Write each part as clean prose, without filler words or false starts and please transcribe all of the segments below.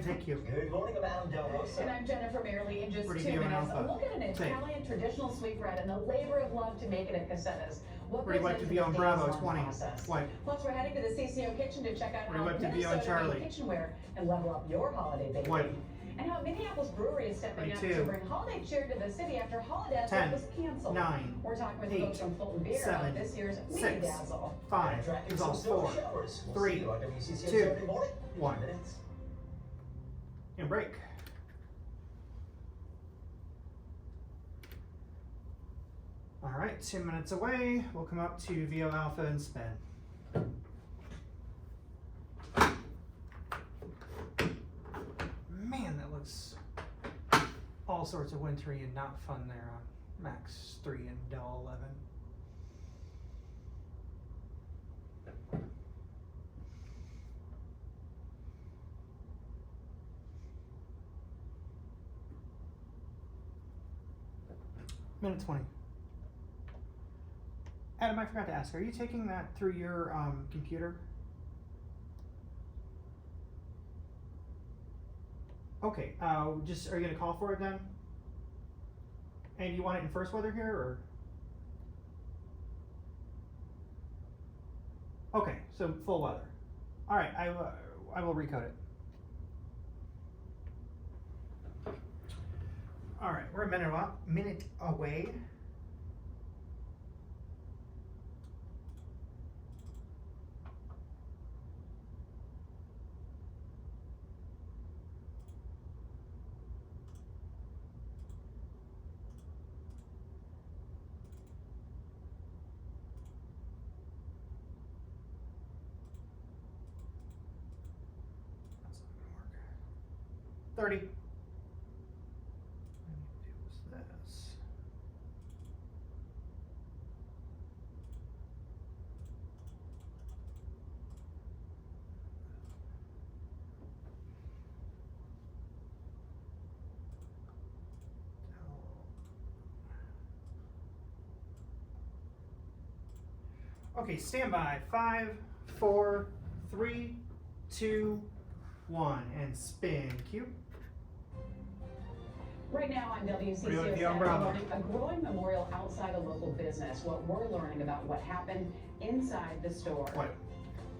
Thank you. Good morning, I'm Adam Del Rosa. And I'm Jennifer Merrily. In just 2 What are you minutes, doing, Alpha? look at an Italian traditional sweetbread and the labor of love to make it at Casetta's. What Where do you goes like to into be the on Bravo days-long 20? process? What? Plus, we're heading to the CCO kitchen to check out Where do how you like to be on Minnesota Charlie? made kitchenware and level up your holiday baking. What? And how Minneapolis Brewery is stepping up 22. to bring holiday cheer to the city after Holiday 10, was canceled. 9, We're talking with 8, folks from Fulton Beer 7, about this year's 6, Mini Dazzle. 5, Tracking is all some snow 4, showers. We'll 3, see you on WCCO 2, Saturday morning. 1. 2 minutes. And break. All right, 2 minutes away. We'll come up to VO Alpha and spin. Man, that looks all sorts of wintry and not fun there on Max 3 and Dell 11. Minute 20. Adam, I forgot to ask, are you taking that through your computer? Okay, are you gonna call for it then? And you want it in first weather here, or? Okay, so full weather. All right, I will recode it. All right, we're a minute away. That's not gonna work. 30. This. Okay, stand by. 5, 4, 3, 2, 1, and spin. Cue. Right now on WCCO What do you like, the Saturday umbrella? morning, a growing memorial outside a local business. What we're learning about what happened inside the store. What?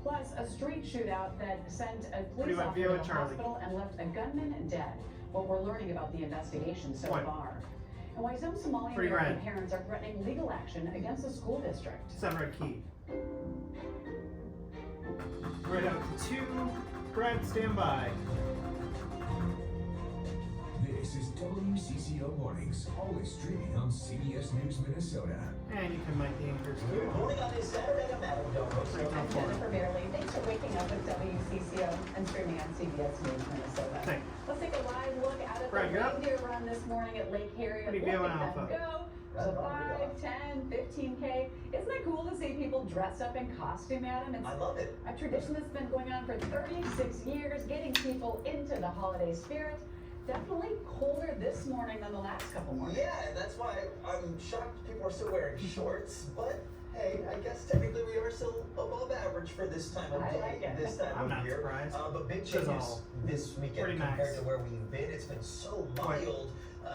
Plus, a street shootout that sent a do you police want, officer Vio to or the Charlie? hospital and left a gunman dead. What we're learning about the investigation so What? far. And why some Somali Pretty American red. parents are threatening legal action against the school district. 7 red key. Right up to 2. Brad, stand by. This is WCCO Mornings, always streaming on CBS News Minnesota. And you can mic the anchors Good too. morning on this Saturday, I'm Adam Del Rosa. I'm Jennifer Merrily. Thanks for waking up with WCCO and streaming on CBS News Minnesota. Thanks. Let's take a live look out at Brad, the you're up. reindeer run this morning at Lake Harriet. What are you Look doing, at them Alpha? go. So 5, 10, 15K. Isn't it cool to see people dressed up in costume, Adam? It's I love it. a tradition that's been going on for 36 years, getting people into the holiday spirit. Definitely colder this morning than the last couple mornings. Yeah, and that's why I'm shocked people are still wearing shorts, but hey, I guess technically we are still above average for this time of I day, like it. this time I'm of not year. surprised. But big Says changes all. this weekend Pretty compared nice. to where we've been. It's been so mild.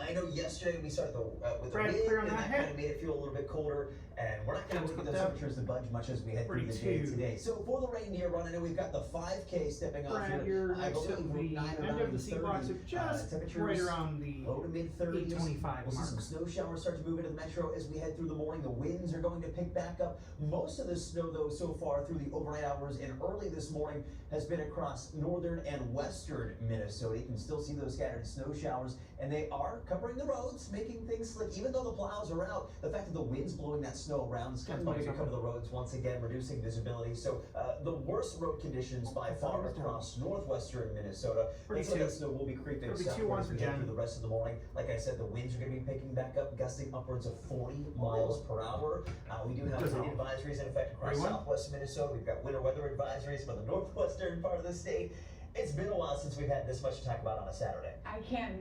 I know yesterday we started with the Brad, wind, clear on and that that head. kind of made it feel a little bit colder. And we're not going to Sounds look at good those though. temperatures to budge much as we head through the day 32. today. So for the reindeer run, I know we've got the 5K stepping off Brad, here. you're I next to believe the we're 9 or end of the C 9:30. blocks of just Temperatures right around the low to mid 30s. 825 We'll see mark. some snow showers start to move into the metro as we head through the morning. The winds are going to pick back up. Most of the snow, though, so far through the overnight hours and early this morning has been across northern and western Minnesota. You can still see those scattered snow showers, and they are covering the roads, making things slick. Even though the plows are out, the fact that the wind's blowing that snow around is kind of going to cover the roads once again, reducing visibility. So the worst road conditions by far across northwestern Minnesota. Looks like that snow will be creeping 32 southward as for we head Jen. through the rest of the morning. Like I said, the winds are going to be picking back up, gusting upwards of 40 miles per hour. We do have wind advisories in effect across 41. southwest Minnesota. We've got winter weather advisories for the northwestern part of the state. It's been a while since we've had this much to talk about on a Saturday. I can't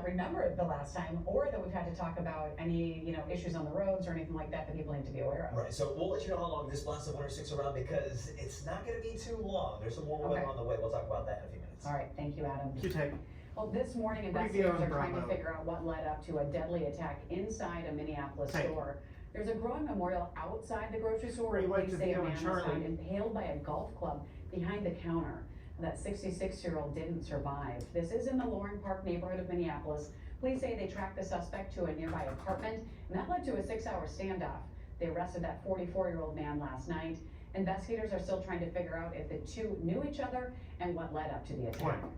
remember the last time, or that we've had to talk about any, issues on the roads or anything like that that people need to be aware of. Right, so we'll let you know how long this blast of winter sticks around because it's not going to be too long. There's some warmer weather Okay. on the way. We'll talk about that in a few minutes. All right, thank you, Adam. Q-Tech. Well, this morning, Review investigators on are trying to Bravo. figure out what led up to a deadly attack inside a Minneapolis Hey. store. There's a growing memorial outside the grocery store Where you where went police to say a Theo man and was Charlie. found impaled by a golf club behind the counter. That 66-year-old didn't survive. This is in the Lauren Park neighborhood of Minneapolis. Police say they tracked the suspect to a nearby apartment, and that led to a 6-hour standoff. They arrested that 44-year-old man last night. Investigators are still trying to figure out if the two knew each other and what led up to the attack. What?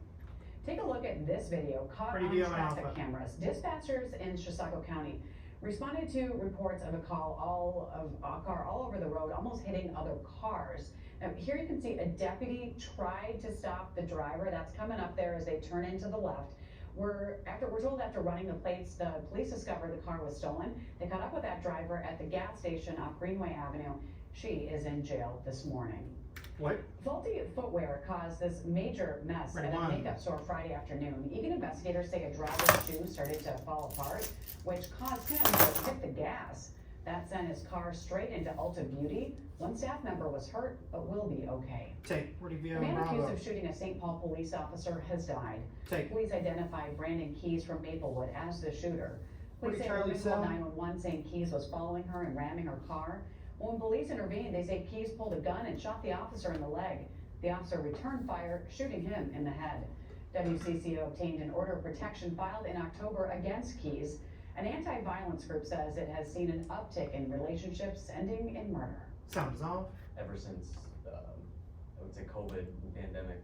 Take a look at this video caught on Preview on traffic Alpha. cameras. Dispatchers in Chisago County responded to reports of a car all over the road, almost hitting other cars. Now, here you can see a deputy tried to stop the driver. That's coming up there as they turn into the left. We're told after running the plates, the police discovered the car was stolen. They caught up with that driver at the gas station off Greenway Avenue. She is in jail this morning. What? Faulty footwear caused this major mess at a Rewind. makeup store Friday afternoon. Egan investigators say a driver's shoe started to fall apart, which caused him to hit the gas. That sent his car straight into Ulta Beauty. One staff member was hurt, but will be okay. Take. Review The on man accused Bravo. of shooting a St. Paul police officer has died. Take. Police identified Brandon Keys from Maplewood as the shooter. Police say a Charlie woman called Sell? 911 saying Keys was following her and ramming her car. When police intervened, they say Keys pulled a gun and shot the officer in the leg. The officer returned fire, shooting him in the head. WCCO obtained an order of protection filed in October against Keys. An anti-violence group says it has seen an uptick in relationships ending in murder. Sound dissolved. Ever since, I would say COVID pandemic,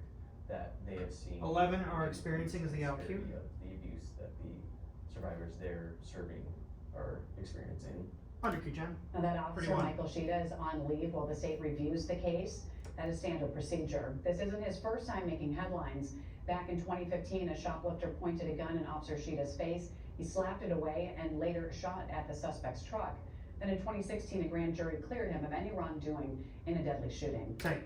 that they have seen. 11 are experiencing is the severity LQ. of the abuse that the survivors they're serving are experiencing. Under Q-Gen. Now that officer, 31. Michael Sheeta, is on leave while the state reviews the case. That is standard procedure. This isn't his first time making headlines. Back in 2015, a shoplifter pointed a gun in Officer Sheeta's face. He slapped it away and later shot at the suspect's truck. Then in 2016, a grand jury cleared him of any wrongdoing in a deadly shooting. Take.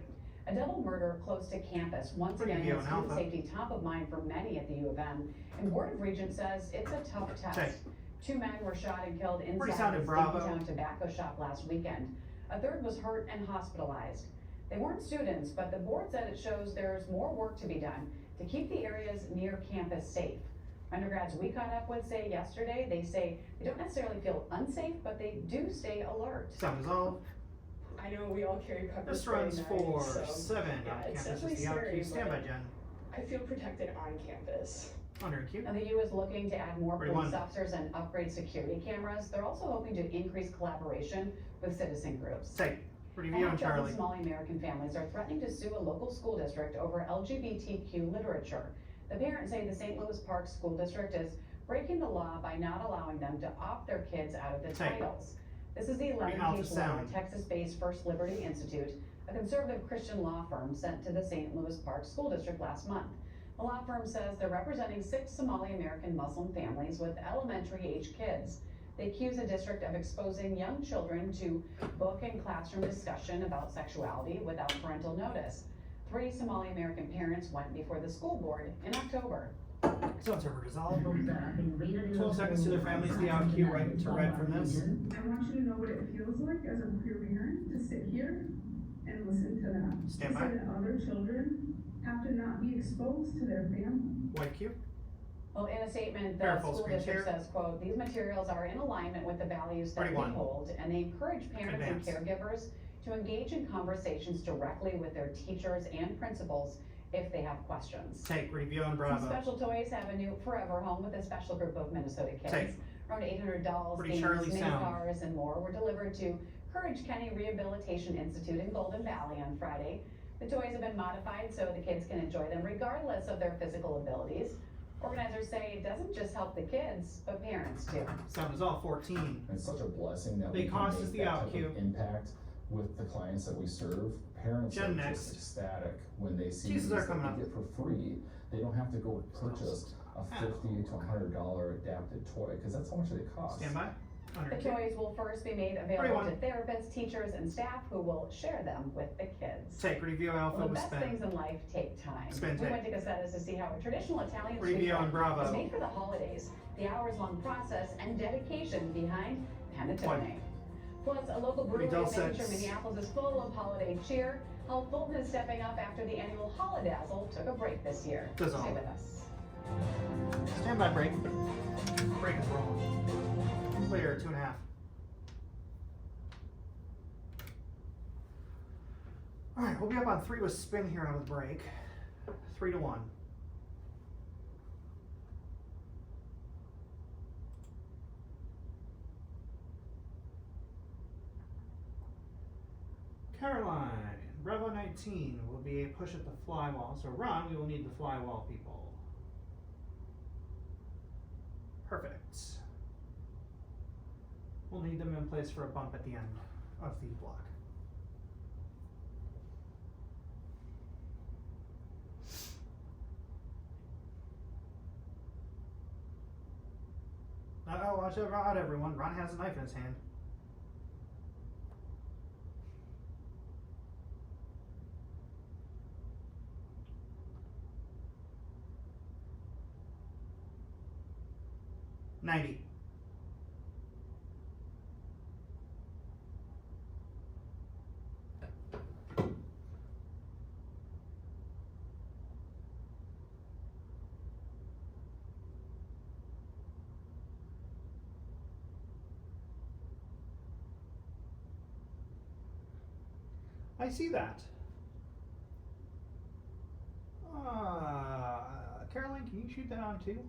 A double murder close to campus once Pretty again good has on student Alpha. safety top of mind for many at the U of M. And Board of Regents says it's a tough test. Okay. 2 men were shot and killed Pretty inside sounded the Bravo. Town tobacco shop last weekend. A third was hurt and hospitalized. They weren't students, but the board said it shows there's more work to be done to keep the areas near campus safe. Undergrads we caught up with say yesterday, they say they don't necessarily feel unsafe, but they do stay alert. Sound dissolved. I know we all carry pepper This spray runs knives, for so 7 yeah, on it's campus. definitely Is the scary, LQ. Stand by, but Jen. I feel protected on campus. Under Q. Now the U is looking to add more 31. police officers and upgrade security cameras. They're also hoping to increase collaboration with citizen groups. Take. Review And on Charlie. Somali American families are threatening to sue a local school district over LGBTQ literature. The parents say the St. Louis Park School District is breaking the law by not allowing them to opt their kids out of the Take. titles. This is the Alpha 11-page letter sound. Texas-based First Liberty Institute, a conservative Christian law firm, sent to the St. Louis Park School District last month. The law firm says they're representing 6 Somali American Muslim families with elementary-age kids. They accuse the district of exposing young children to book and classroom discussion about sexuality without parental notice. 3 Somali American parents went before the school board in October. Zone server dissolved. 12 seconds to their families. The LQ right to red from this. I want you to know what it feels like as a queer parent to sit here and listen to that. Stand To by. say that other children have to not be exposed to their family. White Q. Well, in a statement, Fair the full school screen district share. says, quote, "These materials are in alignment with the values that we 31. hold, and they encourage parents Advance. and caregivers to engage in conversations directly with their teachers and principals if they have questions." Take. Review on Some Bravo. special toys have a new forever home with a special group of Minnesota kids. Take. Around 800 dolls, Pretty games, Charlie mini sound. cars, and more were delivered to Courage Kenny Rehabilitation Institute in Golden Valley on Friday. The toys have been modified so the kids can enjoy them regardless of their physical abilities. Organizers say it doesn't just help the kids, but parents too. Sound dissolved. 14. It's such a blessing that Big we can cost make is the that type LQ. of impact with the clients that we serve. Parents Jen are next. just ecstatic when they see Jesus these are that coming they up. get for free. They don't have to go purchase a $50 to $100 adapted toy, because that's how much they cost. Stand by. The Under two. toys will first be made available to 41. therapists, teachers, and staff who will share them with the kids. Take Review Alpha Well, the with best spin. things in life take time. Spin We take. went to Casetas to see how a traditional Italian Review sweetbread on Bravo. is made for the holidays, the hours-long process and dedication behind Panettone. Plus, a local brewery Pretty dull is making sure sets. Minneapolis is full of holiday cheer. Health Fulton is stepping up after the annual Holidazzle took a break this year. Does all. Stay with us. Stand by break. Break is rolling. Clear, 2.5. Alright, we'll be up on 3 with spin here out of the break. 3-1. Caroline, Bravo 19 will be a push at the fly wall. So Ron, we will need the fly wall people. Perfect. We'll need them in place for a bump at the end of the block. Uh-oh, watch out everyone. Ron has a knife in his hand. $90. I see that. Caroline, can you shoot that on too?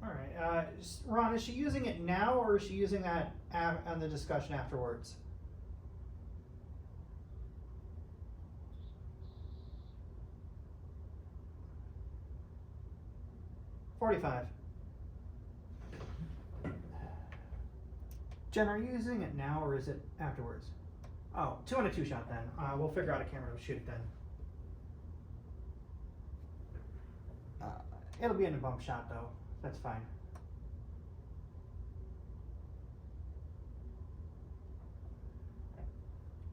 Alright, Ron, is she using it now or is she using that on the discussion afterwards? $45. Jen, are you using it now or is it afterwards? Oh, 2 and a 2 shot then. We'll figure out a camera to shoot it then. It'll be in a bump shot though. That's fine.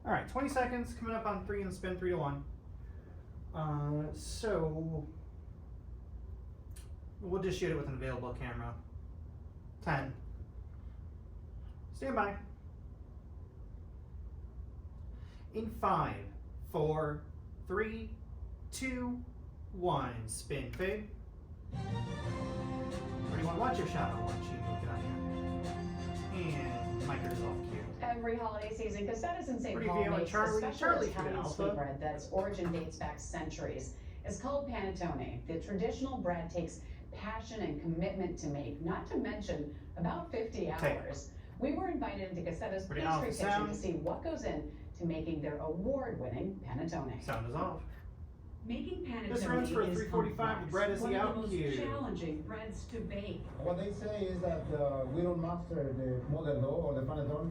Alright, 20 seconds coming up on 3 and spin 3-1. So we'll just shoot it with an available camera. 10. Stand by. In 5, 4, 3, 2, 1. Spin fade. Where do you want to watch your shot? I'll let you get on here. And mic is off cue. Every holiday season, Casetas in St. Paul Review on makes Charlie. a special Charlie Italian Alpha. sweetbread that's origin dates back centuries. It's called panettone. The traditional bread takes passion and commitment to make, not to mention about 50 hours. We were invited into Casetas Pretty pastry awesome kitchen sound. to see what goes into making their award-winning panettone. Sound is off. Making This runs panettone for is 345. The complex, bread is the one of out the most cue. challenging breads to bake. What they say is that we don't master the mother dough or the panettone.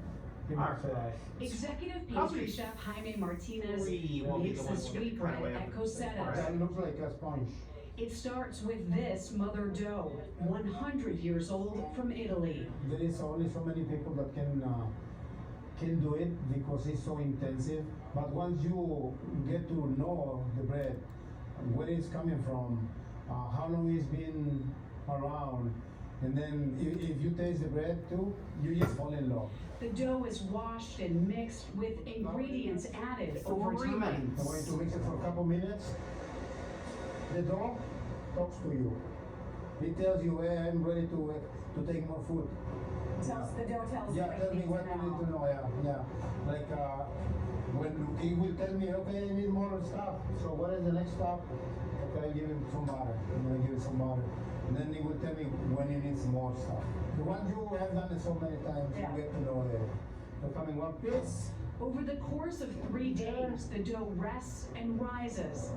Executive Probably pastry chef Jaime Martinez 3 won't be makes the the one we'll get sweetbread away at with. Cosetas. That looks like a sponge. It starts with this mother dough, 100 years old, from Italy. There is only so many people that can do it because it's so intensive. But once you get to know the bread, where it's coming from, how long it's been around, and then if you taste the bread too, you just fall in love. The dough is washed and mixed with ingredients added over 3 time. minutes. I'm going to mix it for a couple minutes. The dough talks to you. It tells you, hey, I'm ready to take more food. The dough tells Yeah, tell me what you need to know. Yeah. Like when he will tell me, okay, I need more stuff. So what is the next stop? Okay, I give him some butter. I'm gonna give him some butter, and then he will tell me when he needs more stuff. The ones you have done it so many times, Yeah. you get to know the coming one piece. Over the course of 3 days, the dough rests and rises.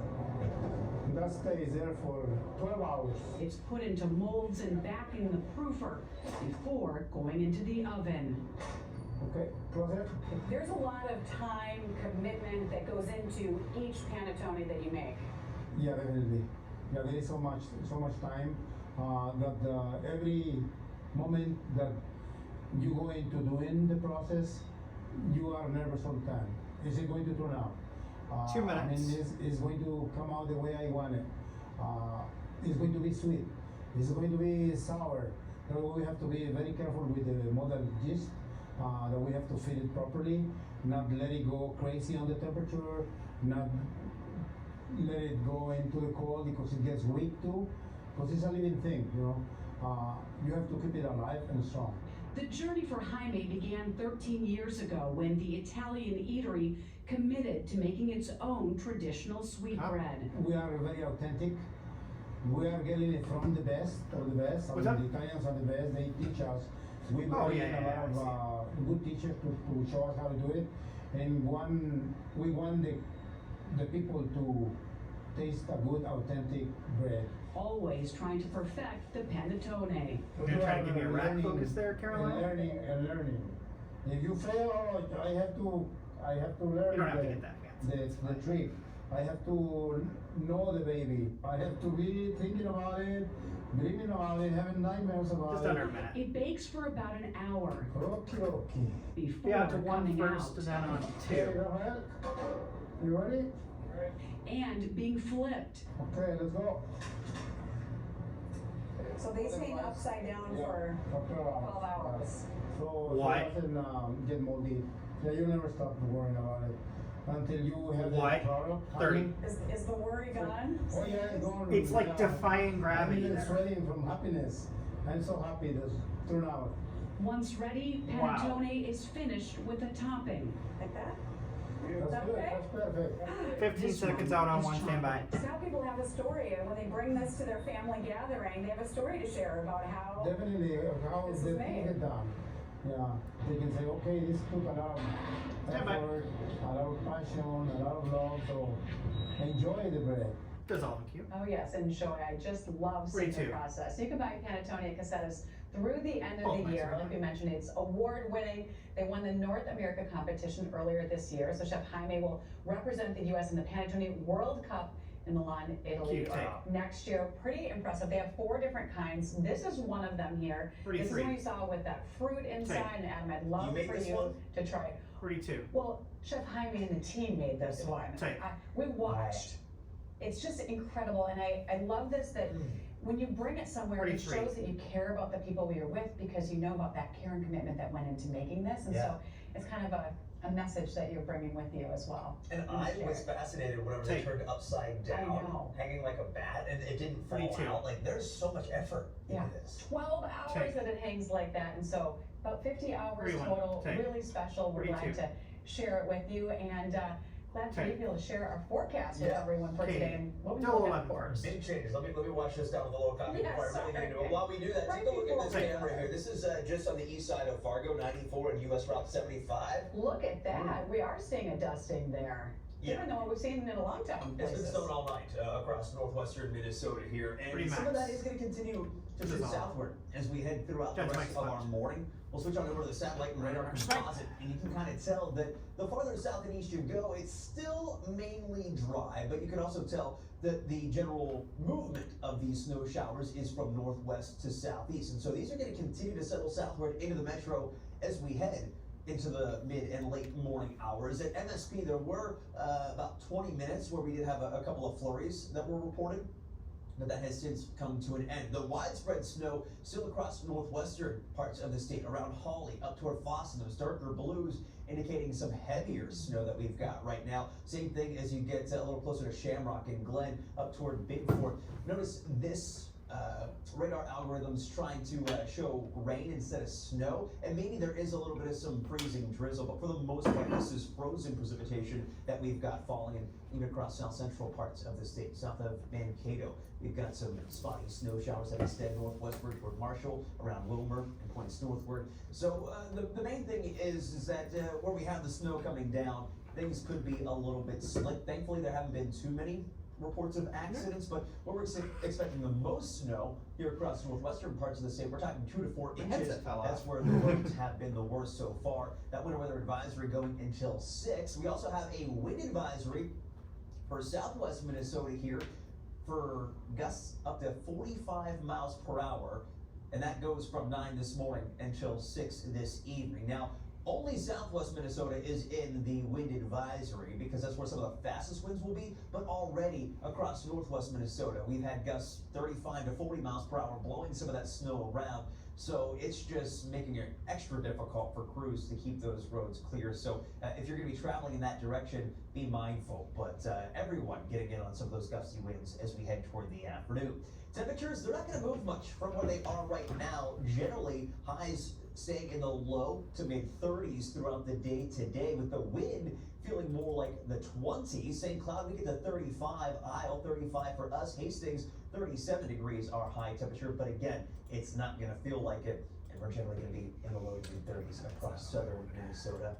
And that stays there for 12 hours. It's put into molds and back in the proofer before going into the oven. Okay, proceed. There's a lot of time commitment that goes into each panettone that you make. Yeah, definitely. Yeah, there is so much time that every moment that you go into doing the process, you are nervous all the time. Is it going to turn out? 2 I mean, minutes. is going to come out the way I want it. It's going to be sweet. It's going to be sour. So we have to be very careful with the model yeast. That we have to feed it properly, not let it go crazy on the temperature, not let it go into the cold because it gets weak too, because it's a living thing, you know. You have to keep it alive and strong. The journey for Jaime began 13 years ago when the Italian eatery committed to making its own traditional sweetbread. We are very authentic. We are getting it from the best of the best. I What's mean, that? the Italians are the best. They teach us. We Oh, bring yeah, in yeah, a lot of good teachers to show us how to do it. And we want the people to taste a good, authentic bread. Always trying to perfect the panettone. You're gonna try to give me a rack Learning focus there, and Caroline? learning. If you fail, I have to learn You don't have to get that fancy. the trick. I have to know the baby. I have to be thinking about it, dreaming about it, having nightmares about Just it. under a minute. It bakes for about an hour Okay. before Yeah, to one coming first out and then on Okay, two. Rafael, you ready? and being flipped. Okay, let's go. So these hang upside down for Okay, 12 hours. So Why? it doesn't get moldy. Yeah, you never stop worrying about it until you have Why? the product. 30. Is the worry gone? Oh yeah, it's gone. It's like yeah. defying gravity I'm even there. sweating from happiness. I'm so happy this turned out. Once ready, Wow. panettone is finished with a topping. Like that? That's good. okay? That's perfect. 15 seconds out on one standby. Now people have a story, and when they bring this to their family gathering, they have a story to share about how. Definitely how This they is think made. it done. Yeah, they can say, okay, this took a lot of Standby. effort, a lot of passion, a lot of love. So enjoy the bread. Dissolving cube. Oh yes, enjoy. I just love seeing the 42. process. You can buy Panettone at Casetas through the end of Oh, the nice year. one. Like we mentioned, it's award winning. They won the North America competition earlier this year. So Chef Jaime will represent the U.S. in the Panettone World Cup in Milan, Italy Cute tape. next year. Pretty impressive. They have 4 different kinds. This is one of them here. This is 43. what you saw with that fruit inside. And Adam, I'd love made for this you one? to try it. 42. Well, Chef Jaime and the team made this one. Tape. We watched. It's just incredible, and I love this that when you bring it somewhere, it 43. shows that you care about the people you're with because you know about that care and commitment that went into making this, and so it's kind of a message that you're bringing with you as well. And I was fascinated whenever they Tape. turned upside down, know. hanging like a bat, and it didn't fall 42. out. Like there's so much effort into Yeah. this. 12 hours Tape. that it hangs like that, and so about 50 hours 41. total. Tape. Really special. We're glad 42. to share it with you, and glad to Tape. be able to share our forecast with Yeah. everyone for Okay. today and what we Still look 11 for. first. Big changes. Let me watch this down with a little copy Yeah, before I really get sorry. into it. While we do that, Right take a look at this before we camera go. here. This is just on the east side of Fargo, 94 and US Route 75. Look at that. We are seeing a dusting there. Yeah. Different than what we've seen in a long time. It's been places. snowing all night across northwestern Minnesota here, and Pretty some of max. that is going to continue to This move is all. southward as we head throughout the That's rest my of our spot. morning. We'll switch on over to the satellite and radar composite, and you can kind of tell that the farther south and east you go, it's still mainly dry, but you can also tell that the general movement of these snow showers is from northwest to southeast, and so these are going to continue to settle southward into the metro as we head into the mid and late morning hours. At MSP, there were about 20 minutes where we did have a couple of flurries that were reported, but that has since come to an end. The widespread snow still across northwestern parts of the state, around Hawley, up toward Fosston, those darker blues indicating some heavier snow that we've got right now. Same thing as you get a little closer to Shamrock and Glen, up toward Bigford. Notice this radar algorithms trying to show rain instead of snow, and maybe there is a little bit of some freezing drizzle, but for the most part this is frozen precipitation that we've got falling in even across south central parts of the state. South of Mankato, we've got some spotty snow showers that extend northwestward toward Marshall, around Wilmer, and points northward. So the main thing is that where we have the snow coming down, things could be a little bit slick. Thankfully there haven't been too many reports of accidents, but where we're expecting the most snow here across the northwestern parts of the state, we're talking 2 to 4 inches. headset fell off. That's where the roads have been the worst so far. That winter weather advisory going until 6. We also have a wind advisory for southwest Minnesota here for gusts up to 45 miles per hour, and that goes from 9 this morning until 6 this evening. Now, only southwest Minnesota is in the wind advisory because that's where some of the fastest winds will be, but already across northwest Minnesota, we've had gusts 35 to 40 miles per hour blowing some of that snow around. So it's just making it extra difficult for crews to keep those roads clear. So if you're going to be traveling in that direction, be mindful. But everyone getting in on some of those gusty winds as we head toward the afternoon. Temperatures, they're not going to move much from where they are right now. Generally, highs staying in the low to mid 30s throughout the day today, with the wind feeling more like the 20s. St. Cloud, we get to 35, Isle 35 for us, Hastings 37 degrees our high temperature, but again, it's not going to feel like it, and we're generally going to be in the low to mid 30s across southern Minnesota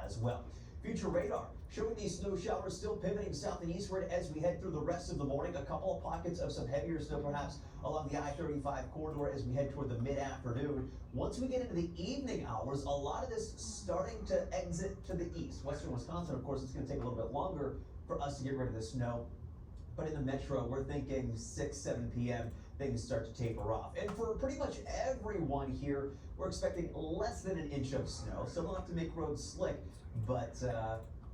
as well. Future radar showing these snow showers still pivoting south and eastward as we head through the rest of the morning. A couple of pockets of some heavier snow perhaps along the I-35 corridor as we head toward the mid-afternoon. Once we get into the evening hours, a lot of this starting to exit to the east. Western Wisconsin, of course, it's going to take a little bit longer for us to get rid of the snow. But in the metro, we're thinking 6, 7 p.m. things start to taper off. And for pretty much everyone here, we're expecting less than an inch of snow. So we'll have to make roads slick. But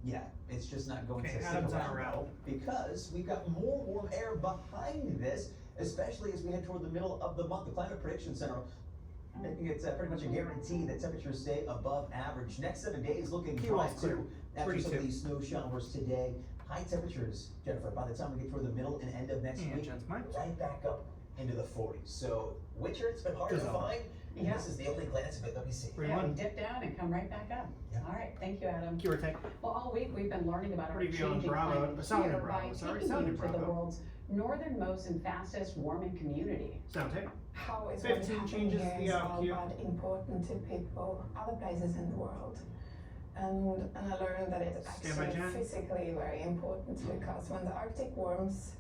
yeah, it's just not going to stick Adam's on a around route. because we've got more warm air behind this, especially as we head toward the middle of the month. The Climate Prediction Center making it pretty much a guarantee that temperatures stay above average. Next 7 days looking dry too. After some of these snow showers today, high temperatures, Jennifer, by the time we get toward the middle and end of next week, right back up into the 40s. So winter, it's been hard to find. Yeah. This is the only glance of it that we see. Yeah, we dip down and come right back up. Yeah. All right, thank you, Adam. Q-Tech. Well, all week we've been learning about our Preview on changing Bravo, climate sound in here Bravo, by sorry, taking sound you in to the Bravo. world's northernmost and fastest warming community. Sound tape. How is 15 what's happening changes here in the queue. Svalbard important to people other places in the world? And I learned that it's Stand by, actually Jen. physically very important because when the Arctic warms,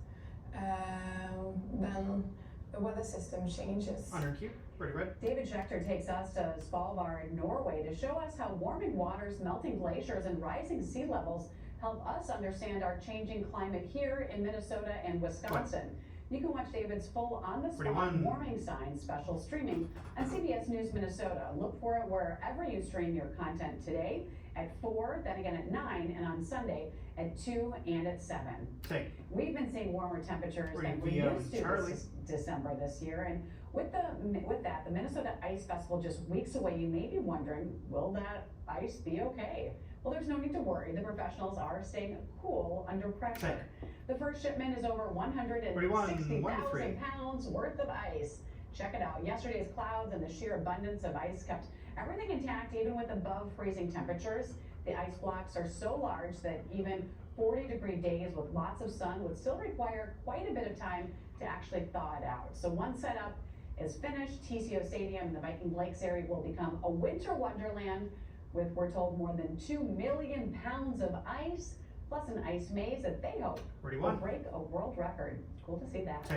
then the weather system changes. On your cue. Ready, red. David Schechter takes us to Svalbard, Norway, to show us how warming waters, melting glaciers, and rising sea levels help us understand our changing climate here in Minnesota and Wisconsin. You can watch David's full on-the-spot 41. warming signs special streaming on CBS News Minnesota. Look for it wherever you stream your content today at 4, then again at 9, and on Sunday at 2 and at 7. Take. We've been seeing warmer temperatures than we Preview used to Charlie. this December this year, and with that, the Minnesota Ice Festival just weeks away. You may be wondering, will that ice be okay? Well, there's no need to worry. The professionals are staying cool under pressure. The first shipment is over 160,000 pounds worth of ice. Check it out. Yesterday's clouds and the sheer abundance of ice kept everything intact, even with above freezing temperatures. The ice blocks are so large that even 40-degree days with lots of sun would still require quite a bit of time to actually thaw it out. So one setup is finished. TCO Stadium in the Viking Lakes area will become a winter wonderland with, we're told, more than 2 million pounds of ice, plus an ice maze that they hope will break a world record. Cool to see that.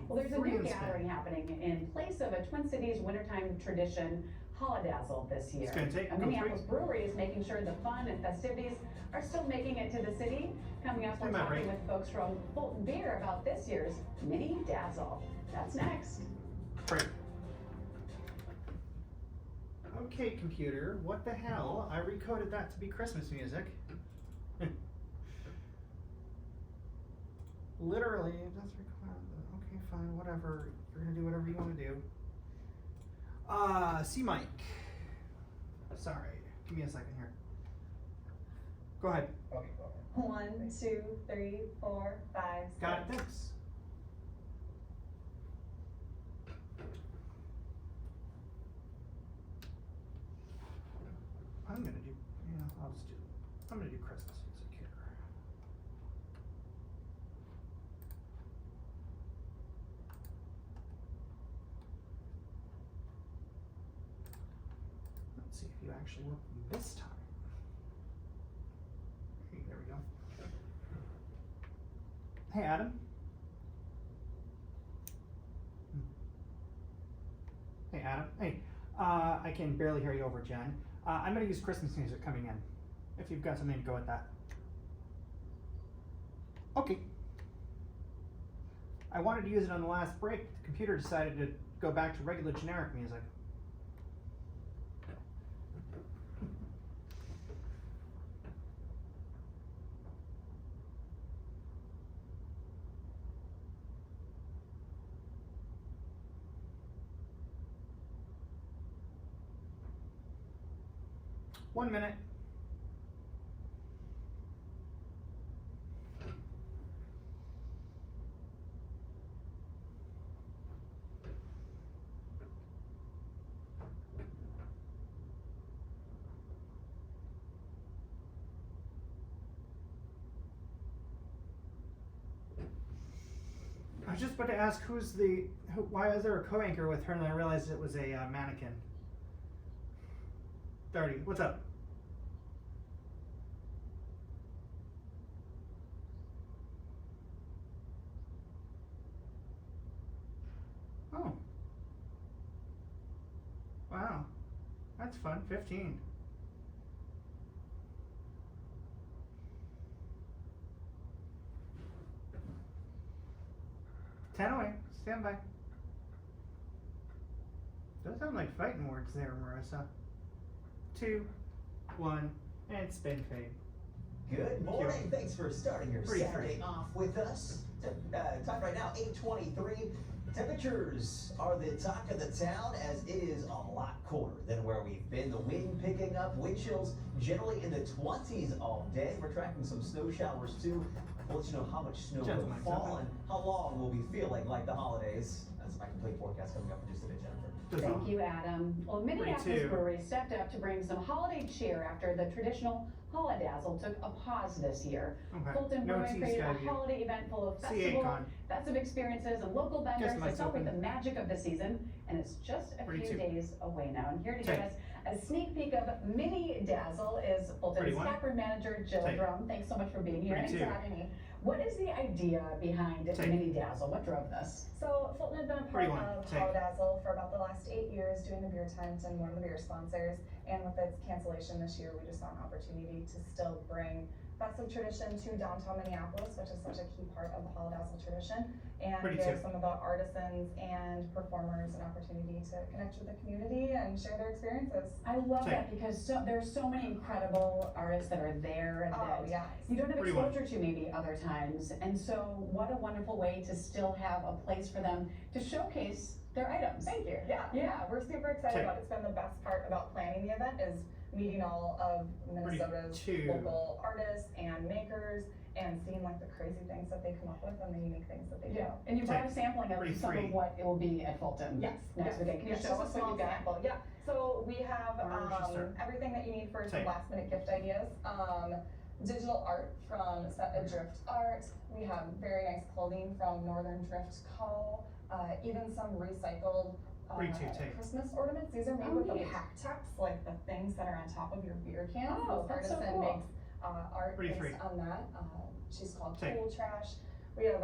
Well, there's a new gathering happening in place of a Twin Cities wintertime tradition, Holidazzle, this year. A Minneapolis brewery is making sure the fun and festivities are still making it to the city. Coming up, we're talking with folks from Fulton Beer about this year's Mini Dazzle. That's next. Great. Okay, computer, what the hell? I recoded that to be Christmas music. Literally, it does require the, okay, fine, whatever. You're gonna do whatever you wanna do. C-Mike. Sorry, give me a second here. Go ahead. Okay, 1, 2, 3, 4, 5, 6. Got it, thanks. I'm gonna do, I'm gonna do Christmas music here. Let's see if you actually work this time. Hey, there we go. Hey, Adam. Hey, Adam. Hey, I can barely hear you over Jen. I'm gonna use Christmas music coming in. If you've got something to go with that. Okay. I wanted to use it on the last break. The computer decided to go back to regular generic music. One minute. I was just about to ask why is there a co-anchor with her, and I realized it was a mannequin. 30, what's up? Oh. Wow. That's fun. 15. Ten away. Stand by. Those sound like fighting words there, Marissa. 2, 1, and spin fade. Good morning. Thanks for starting your Saturday off with us. Time right now, 8:23. Temperatures are the talk of the town as it is a lot colder than where we've been. The wind picking up, wind chills generally in the 20s all day. We're tracking some snow showers too. We'll let you know how much snow will fall and how long we'll be feeling like the holidays. That's my complete forecast coming up in just a bit, Jennifer. Thank you, Adam. Well, Minneapolis Brewery stepped up to bring some holiday cheer after the traditional Holidazzle took a pause this year. Okay. Fulton Brewing created a holiday event full of festive experiences and local vendors to celebrate the magic of the season, and it's just a few days away now. And here to give us a sneak peek of Mini Dazzle is Fulton's taproom manager, Jill Drum. Thanks so much for being here. Thanks for having me. What is the idea behind Mini Dazzle? What drove this? So Fulton had been a part of Holidazzle for about the last 8 years, doing the beer tent and one of the beer sponsors. And with its cancellation this year, we just saw an opportunity to still bring festive tradition to downtown Minneapolis, which is such a key part of the Holidazzle tradition, and give some of the artisans and performers an opportunity to connect with the community and share their experiences. I love that because there's so many incredible artists that are there that you don't have exposure to maybe other times, and so what a wonderful way to still have a place for them to showcase their items. Thank you. Yeah, we're super excited about it. It's been the best part about planning the event is meeting all of Minnesota's local artists and makers and seeing like the crazy things that they come up with and the unique things that they do. And you brought a sampling of some of what it will be at Fulton next weekend. Can you show us what you got? Sample. Yeah. So we have everything that you need for some last minute gift ideas. Digital art from Set Adrift Art. We have very nice clothing from Northern Drift Co. Even some recycled Christmas ornaments. These are made with the pack text, like the things that are on top of your beer cans. Oh, this artisan makes art based on that. She's called Cool Trash. We have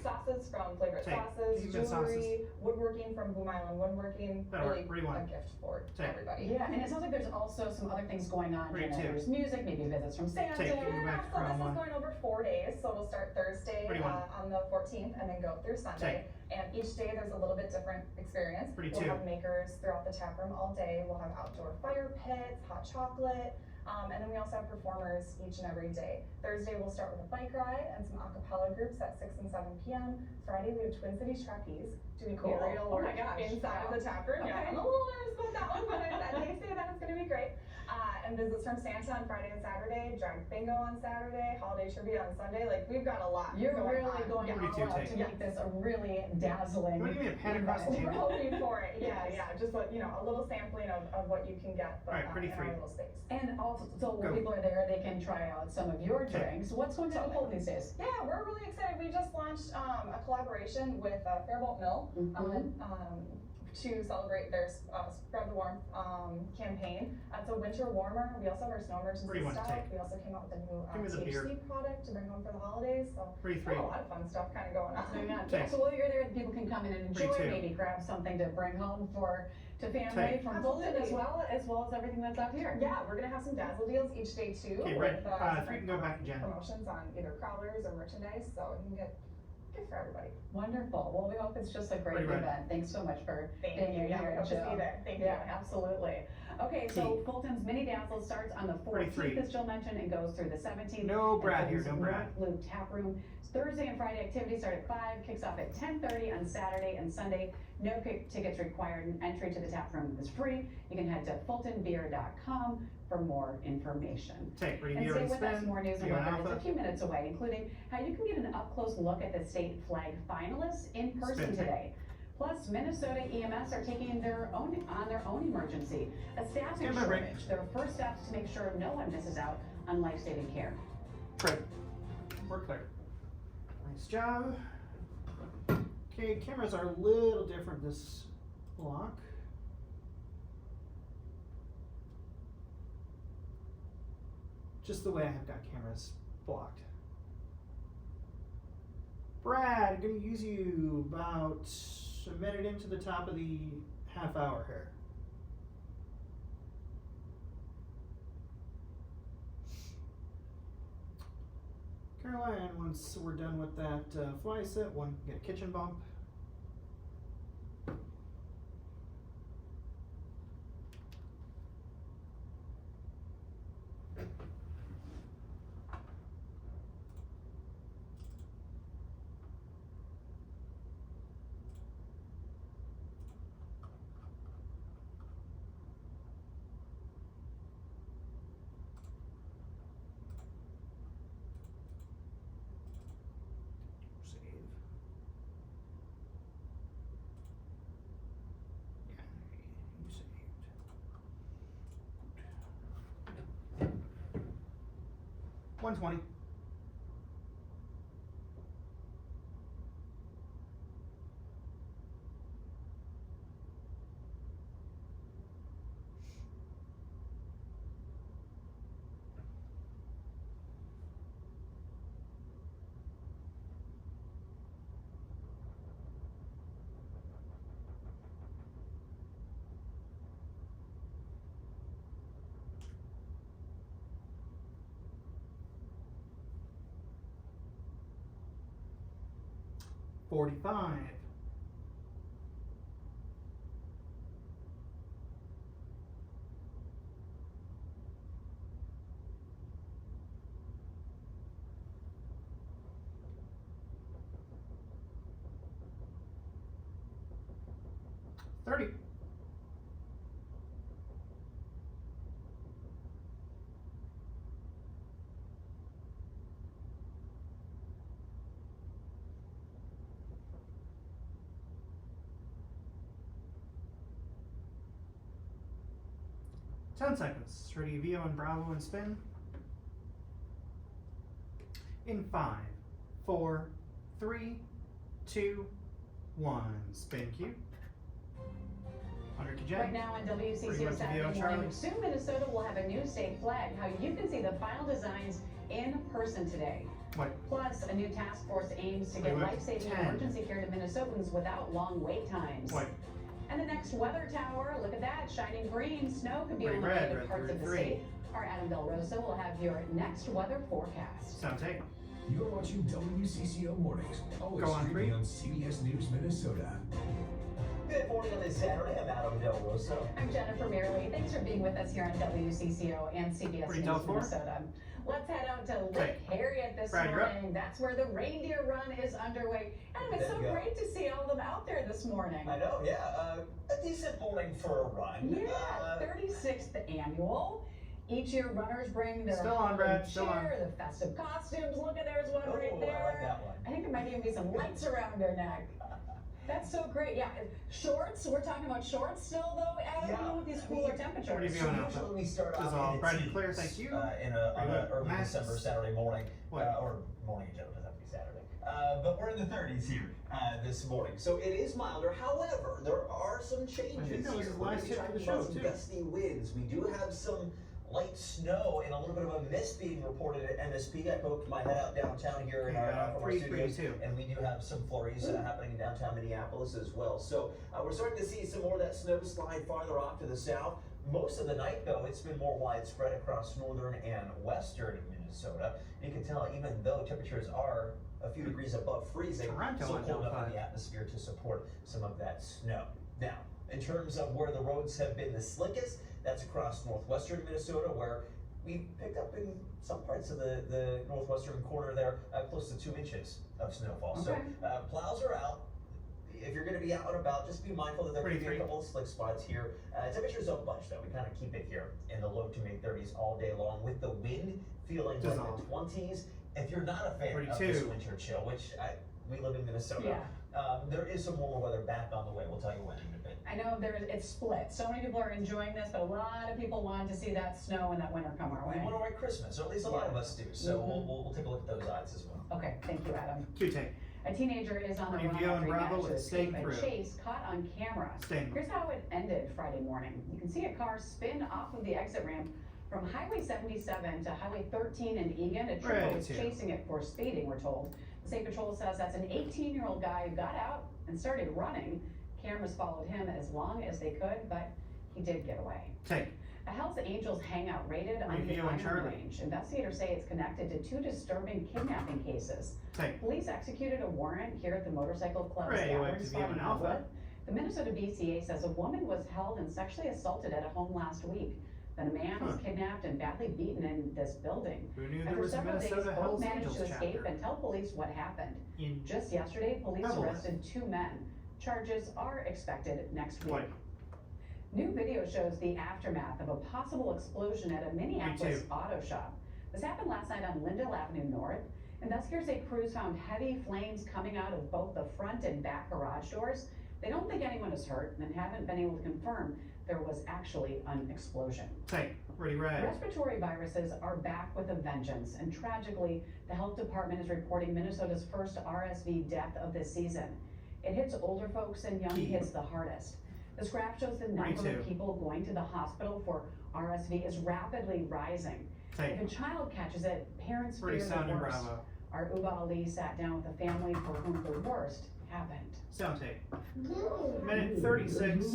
sauces from Favorite Sauces, jewelry, woodworking from Boom Island Woodworking. Really a gift for everybody. Yeah, and it sounds like there's also some other things going on. There's music, maybe visits from Santa. So this is going over 4 days. So it'll start Thursday on the 14th and then go through Sunday. And each day there's a little bit different experience. We'll have makers throughout the tap room all day. We'll have outdoor fire pits, hot chocolate. And then we also have performers each and every day. Thursday we'll start with a bike ride and some a cappella groups at 6 and 7 p.m. Friday we have Twin Cities Trapeze doing aerial work inside of the tap room. Yeah, I'm a little nervous about that one, but they say that it's going to be great. And visits from Santa on Friday and Saturday, drag bingo on Saturday, holiday trivia on Sunday. Like we've got a lot. You're really going all out to make this a really dazzling. What do you mean a panic across the table? We're hoping for it. Yeah. Just a little sampling of what you can get, but in our little space. And also, so when people are there, they can try out some of your drinks. What's going on Fulton these days? Yeah, we're really excited. We just launched a collaboration with Faribault Mill. to celebrate their Spread the Warmth campaign. It's a winter warmer. We also have our snow Where do emergency you want to stop. take? We also came out with a Give me new the beer. THC product to bring home for the holidays. So we 3-3. have a lot of fun stuff kind of going on. So, yeah, Take. so while you're there, people can come in and enjoy, 3-2. maybe grab something to bring home to family Take. from Fulton as Absolutely. well as everything that's out here. Yeah, we're gonna have some dazzle deals each day too. Okay, with, Brett, if you different, can go back to Jen. promotions on either crawlers or merchandise, so you can get gift for everybody. Wonderful. Well, we hope it's just a great Pretty right. event. Thanks so much for Thank being you. Yeah, we here, hope to Jill. see you there. Thank you. Yeah, absolutely. Okay, so Key. Fulton's Mini Dazzle starts on the 14th, 43. as Jill mentioned, and goes through the 17th. No Brad at here, Fulton's no Brad. North Loop Tap Room. Thursday and Friday activities start at 5, kicks off at 10:30 on Saturday and Sunday. No tickets required, and entry to the tap room is free. You can head to fultonbeer.com for more information. Take, And review stay and with us, spin. more news and View weather Alpha. is a few minutes away, including how you can get an up-close look at the state flag finalists in person Spin. today. Plus, Minnesota EMS are taking their own emergency, a staffing Stand by, break. shortage. Their first steps to make sure no one misses out on life-saving care. Great. We're clear. Nice job. Okay, cameras are a little different this block. Just the way I have got cameras blocked. Brad, gonna use you about a minute into the top of the half hour here. Caroline, once we're done with that fly set, one can get a kitchen bump. Save. Yeah, you saved. 120. $45. $30. Ten seconds. Ready, Vio and Bravo and spin. In 5, 4, 3, 2, 1. Spin cue. 100 to Jen. Right now on Pretty WCCO much the Saturday deal, morning, Charlie. soon Minnesota will have a new state flag. How you can see the final designs in person today. What? Plus, a new task force aims to get Wait, life-saving 10. emergency care to Minnesotans without long wait times. What? And the next weather tower, look at that, shining green. Snow could be Pretty on the red, native red parts of the 33. state. Our Adam Del Rosa will have your next weather forecast. Sound take. You're watching WCCO Mornings, always Go on, streaming three. on CBS News Minnesota. Good morning on this Saturday. I'm Adam Del Rosa. I'm Jennifer Merrily. Thanks for being with us here on WCCO and CBS What do you News tell us for? Minnesota. Let's head out to Okay. Lake Harriet this Brad, you're up. morning. That's where the reindeer run is underway. Adam, it's There so you go. great to see all of them out there this morning. I know, yeah. A decent morning for a run. Yeah, 36th annual. Each year, runners bring their Still on, Brad, still on. cheer, the festive costumes. Look at there's one right Oh, there. I like that one. I think there might even be some lights around their neck. That's so great, yeah. Shorts, we're talking about shorts still though, Adam, with these cooler temperatures. What are you So feeling out there? usually we start This is off all in bright the and clear, teens, thank you. on an early Max. December Saturday morning, What? or morning in general, doesn't have to be Saturday. But we're in the 30s here this morning, so it is milder. However, there are some changes I think that was here. his We're last gonna be hit for talking the about show, some too. gusty winds. We do have some light snow and a little bit of a mist being reported at MSP. I poked my head out downtown here in from our studios, and we do have some flurries happening in downtown Minneapolis as well. So we're starting to see some more of that snow slide farther off to the south. Most of the night, though, it's been more widespread across northern and western Minnesota. You can tell, even though temperatures are a few degrees above freezing, Toronto still on cold down enough in 5. the atmosphere to support some of that snow. Now, in terms of where the roads have been the slickest, that's across northwestern Minnesota, where we picked up in some parts of the northwestern corner there, close to 2 inches of snowfall. Okay. So plows are out. If you're going to be out and about, just be mindful that there could be a 33. couple of slick spots here. Temperatures don't budge though. We kind of keep it here in the low to mid 30s all day long, with the wind feeling like Dissolve. the 20s. If you're not a fan of 32. this winter chill, which we live in Minnesota, there is some warmer weather back on the way. We'll tell you when in a bit. I know it's split. So many people are enjoying this, but a lot of people want to see that snow and that winter come our We way. want to write Christmas, or at least a lot of us do. So we'll take a look at those odds as well. Okay, thank you, Adam. Q-take. A teenager is on the Pretty run view on after he Bravo managed to with escape staying a through. chase caught on camera. Staying. Here's how it ended Friday morning. You can see a car spin off of the exit ramp from Highway 77 to Highway 13 in Egan. A triple was Right, chasing it for speeding, we're told. The State Patrol says that's an 18-year-old guy who got out and started running. Cameras followed him as long as they could, but he did get away. Take. A Hells Angels hangout raided on the Review on Iron Charlie. Range. Investigators say it's connected to 2 disturbing kidnapping cases. Take. Police executed a warrant here at the Motorcycle Club's Radio gathering active spot in and alpha. Elwood. The Minnesota BCA says a woman was held and sexually assaulted at a home last week. Then a man was kidnapped and badly beaten in this building. Who knew there After was a several days, Minnesota both Hells managed Angels to escape chapter? and tell police what happened. In Just yesterday, police Evelyn. arrested 2 men. Charges are expected next week. What? New video shows the aftermath of a possible explosion at a Minneapolis auto shop. This happened last night on Lindell Avenue North. Investigators say crews found heavy flames coming out of both the front and back garage doors. They don't think anyone is hurt and haven't been able to confirm there was actually an explosion. Take. Ready, red. Respiratory viruses are back with a vengeance, and tragically, the health department is reporting Minnesota's first RSV death of the season. It hits older folks and young kids the hardest. This graph shows the number 32. of people going to the hospital for RSV is rapidly rising. Take. If a child catches it, parents fear Pretty the sound in worst. Bravo. Our Uba Ali sat down with a family for whom the worst happened. Sound take. Minute 36.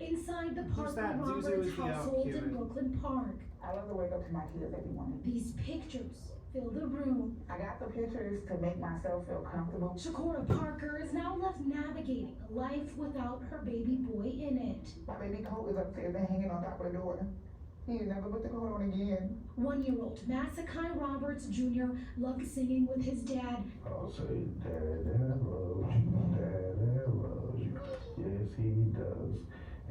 Inside the Who's that? Parker Zuzu Roberts is the household in Cuban. Brooklyn Park. I love to wake up to my kids every morning. These pictures fill the room. I got the pictures to make myself feel comfortable. Shakora Parker is now left navigating a life without her baby boy in it. My baby coat is upstairs and hanging on top of the door. He never put the coat on again. 1-year-old Masakai Roberts Jr. loved singing with his dad. I'll say, Dad, I love you, Dad, I love you. Yes, he does.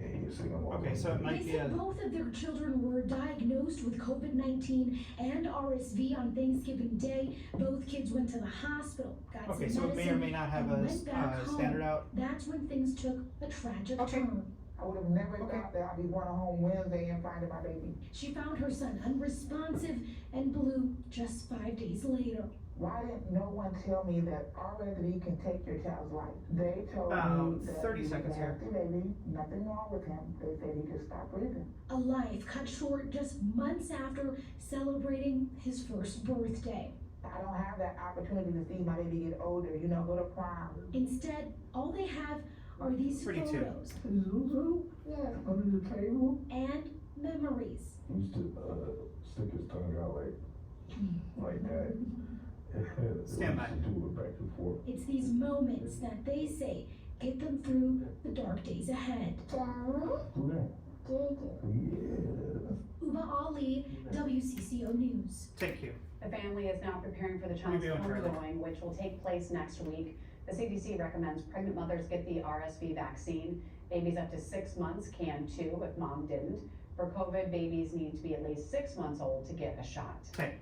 And he's singing along. Okay, so it They might be said a both of their children were diagnosed with COVID-19 and RSV on Thanksgiving Day. Both kids went to the hospital, got okay, some so it may or medicine, may not have and a went back home. standard out. That's when things took a tragic turn. I would have never thought that I'd be going home Wednesday and finding my baby. She found her son unresponsive and blue just 5 days later. Why didn't no one tell me that RSV can take your child's life? They told me that 30 he was seconds a here. healthy baby, nothing wrong with him. They said he could stop breathing. A life cut short just months after celebrating his first birthday. I don't have that opportunity to see my baby get older, go to prom. Instead, all they have are these 32. photos Zuzu? Yes, under the table. and memories. He used to stick his tongue out like that. Stand by. He used to do it back and forth. It's these moments that they say get them through the dark days ahead. Who that? Yeah. Uba Ali, WCCO News. Take you. The family is now preparing for the child's Review on Charlie. homegoing, which will take place next week. The CDC recommends pregnant mothers get the RSV vaccine. Babies up to 6 months can too if mom didn't. For COVID, babies need to be at least 6 months old to get a shot. Take.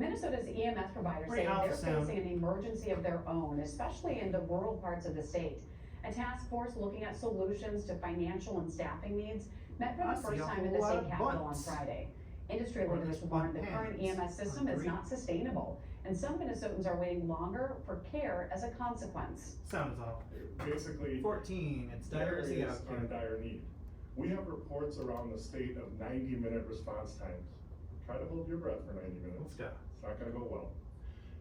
Minnesota's EMS providers Pretty say alpha they're sound. facing an emergency of their own, especially in the rural parts of the state. A task force looking at solutions to financial and staffing needs met for I the see first a time in whole the lot state of capitol on butts. Friday. Industry Or leaders just warned the butt current pants EMS system on is green. not sustainable, and some Minnesotans are waiting longer for care as a consequence. Sound is off. Basically, 14, it's dire as the areas are in outcome. dire need. We have reports around the state of 90-minute response times. Try to hold your breath for 90 minutes. Let's go. It's not gonna go well.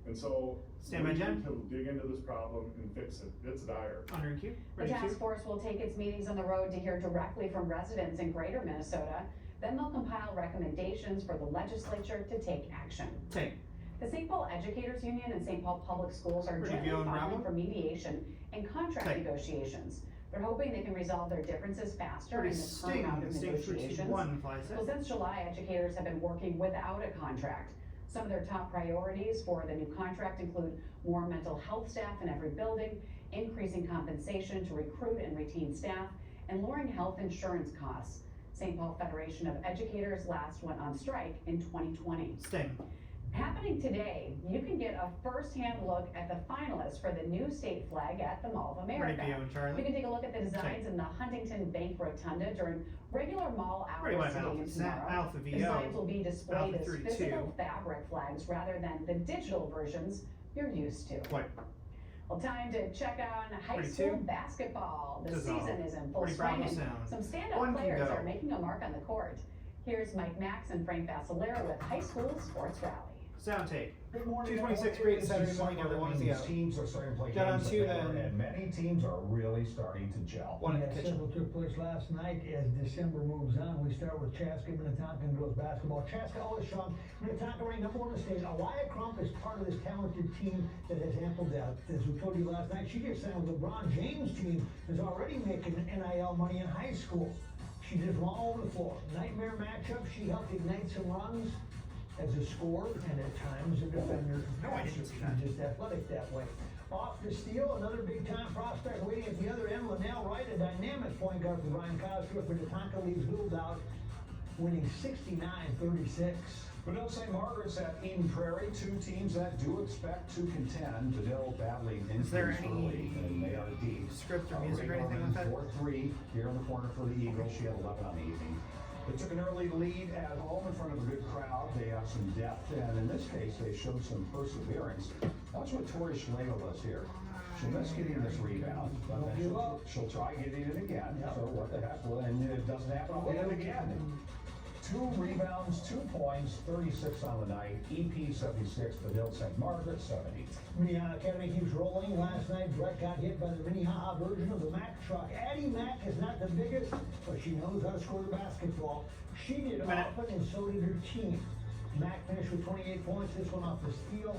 And so, Stand by, we Jen. need to dig into this problem and fix it. It's dire. Under and cue. The Ready task to? force will take its meetings on the road to hear directly from residents in greater Minnesota. Then they'll compile recommendations for the legislature to take action. Take. The St. Paul Educators Union and St. Paul Public Schools are Ready to jointly go in filing Bravo? for mediation and contract Take. negotiations. They're hoping they can resolve their differences faster in Pretty this current sting. round of Sting Fruits negotiations. 1 flies Well, it. since July, educators have been working without a contract. Some of their top priorities for the new contract include more mental health staff in every building, increasing compensation to recruit and retain staff, and lowering health insurance costs. St. Paul Federation of Educators last went on strike in 2020. Sting. Happening today, you can get a first-hand look at the finalists for the new state flag at the Mall of Ready America. to go in Charlie. You can take a look at the designs in the Huntington Bank Rotunda during regular mall Ready hours by today Alpha, and tomorrow. Alpha The VO. designs will be displayed Alpha as 32. physical fabric flags rather than the digital versions you're used to. What? Well, time to check on high 42. school basketball. The Dissolve. season is in full Pretty swing Bravo and sound. some standout One can players go. are making a mark on the court. Here's Mike Max and Frank Vassalera with High School Sports Rally. Sound take. Good morning. 2:26, everyone. great It's Saturday December. morning, everyone. That See ya. means teams are starting to play Got on games to like that, the- and many teams are really starting to gel. One in the Yeah, kitchen. several took place last night. As December moves on, we start with Chaska Minnetonka girls basketball. Chaska always strong. Minnetonka ranked number 1 in the state. Aliyah Crump is part of this talented team that has ample depth. As we told you last night, she just signed with LeBron James' team, is already making NIL money in high school. She did from all over the floor. Nightmare matchup. She helped ignite some runs as a scorer and at times a defender. No, I didn't see that. She's just athletic that way. Off the steal, another big time prospect waiting at the other end. Linnell Wright, a dynamic point guard for Ryan Cosgrove, for the Tonka leaves Gould out, winning 69-36. Bedell St. Margaret's at Eden Prairie, two teams that do expect to contend. Bedell battling Is there injuries any early, and they are deep. script or music or anything like that? 4-3 here in the corner for the Eagles. She had 11 on the evening. They took an early lead at home in front of a good crowd. They have some depth, and in this case, they showed some perseverance. Watch what Tori Schlegel does here. She'll miss getting this rebound, but then she'll try getting it again. So what the heck? Well, and it doesn't happen, I'll get it again. 2 rebounds, 2 points, 36 on the night. EP 76, Bedell St. Margaret 70. Minnehaha Academy keeps rolling. Last night, Brett got hit by the Minnehaha version of the Mack truck. Addie Mack is not the biggest, but she knows how to score the basketball. She did it often, and so did her team. Mack finished with 28 points. This one off the steal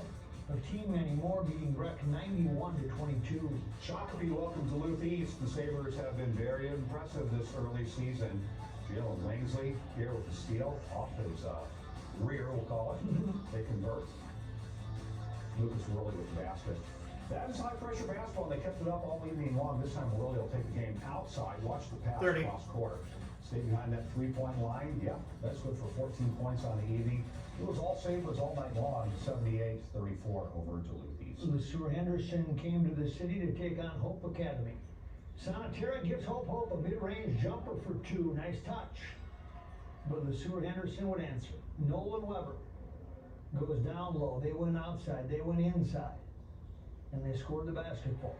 of Team Manny Moore, beating Breck 91-22. Shakopee welcomes Duluth East. The Sabres have been very impressive this early season. Jalen Langsley here with the steal off his rear, we'll call it. They convert. Lucas Worley with the basket. That is high pressure basketball. They kept it up all evening long. This time Worley will take the game outside. Watch the pass 30. across court. Stay behind that 3-point line. Yeah, that's good for 14 points on the evening. It was all Sabres all night long. 78-34 over Duluth East. LeSueur Henderson came to the city to take on Hope Academy. Sonatera gives Hope a mid-range jumper for 2. Nice touch. But LeSueur Henderson would answer. Nolan Weber goes down low. They went outside. They went inside. And they scored the basketball.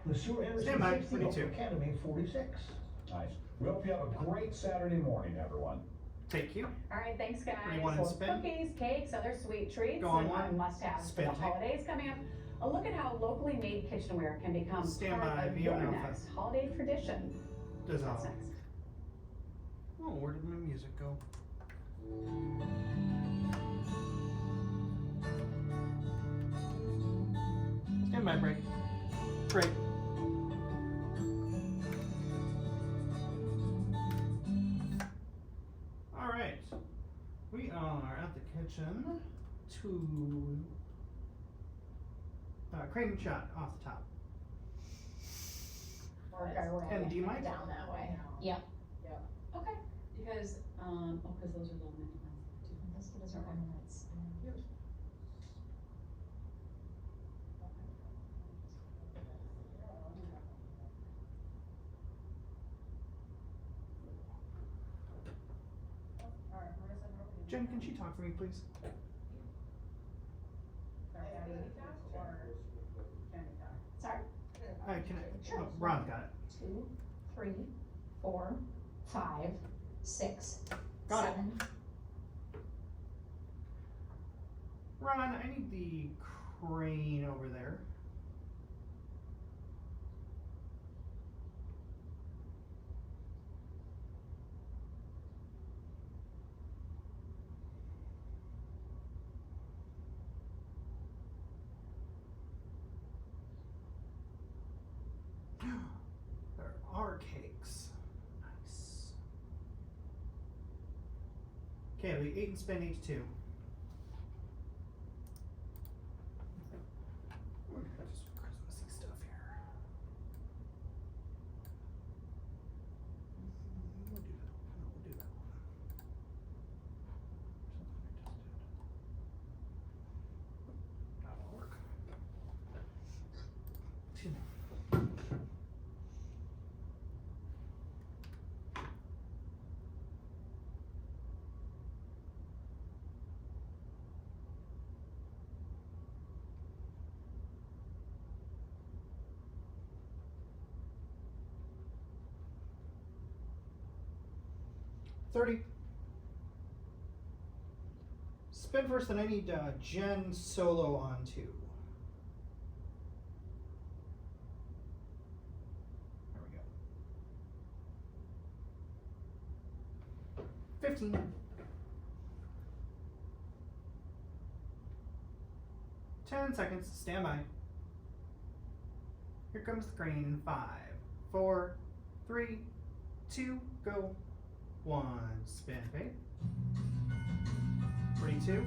LeSueur Henderson Stand by, 60, Hope 42. Academy 46. Nice. We hope you have a great Saturday morning, everyone. Take you. All right, thanks guys. Anyone in Well, spin? cookies, cakes, other sweet treats, Go on and one. must-haves for Spin the take. holidays coming up. A look at how locally made kitchenware can become Stand part by, of Vio your Alpha. next holiday tradition. Dissolve. That's next. Oh, where did my music go? Stand by, break. Break. All right. We are at the kitchen to Creighton shot off the top. Work our way And do you mind? down that way. Yep. Okay, because, because those are little mini ones too. Those are ornaments. Jen, can she talk for me, please? Sorry? Sure. Ron's got it. 2, 3, 4, 5, 6, Got it. 7. Ron, I need the crane over there. There are cakes. Nice. Okay, we 8 and spin each 2. Just Christmassy stuff here. We'll do that. We'll do that one. That'll work. Excuse me. $30. Spin first, and I need Jen solo on 2. There we go. 15. 10 seconds. Stand by. Here comes the crane. 5, 4, 3, 2, go. 1, spin fade. 42.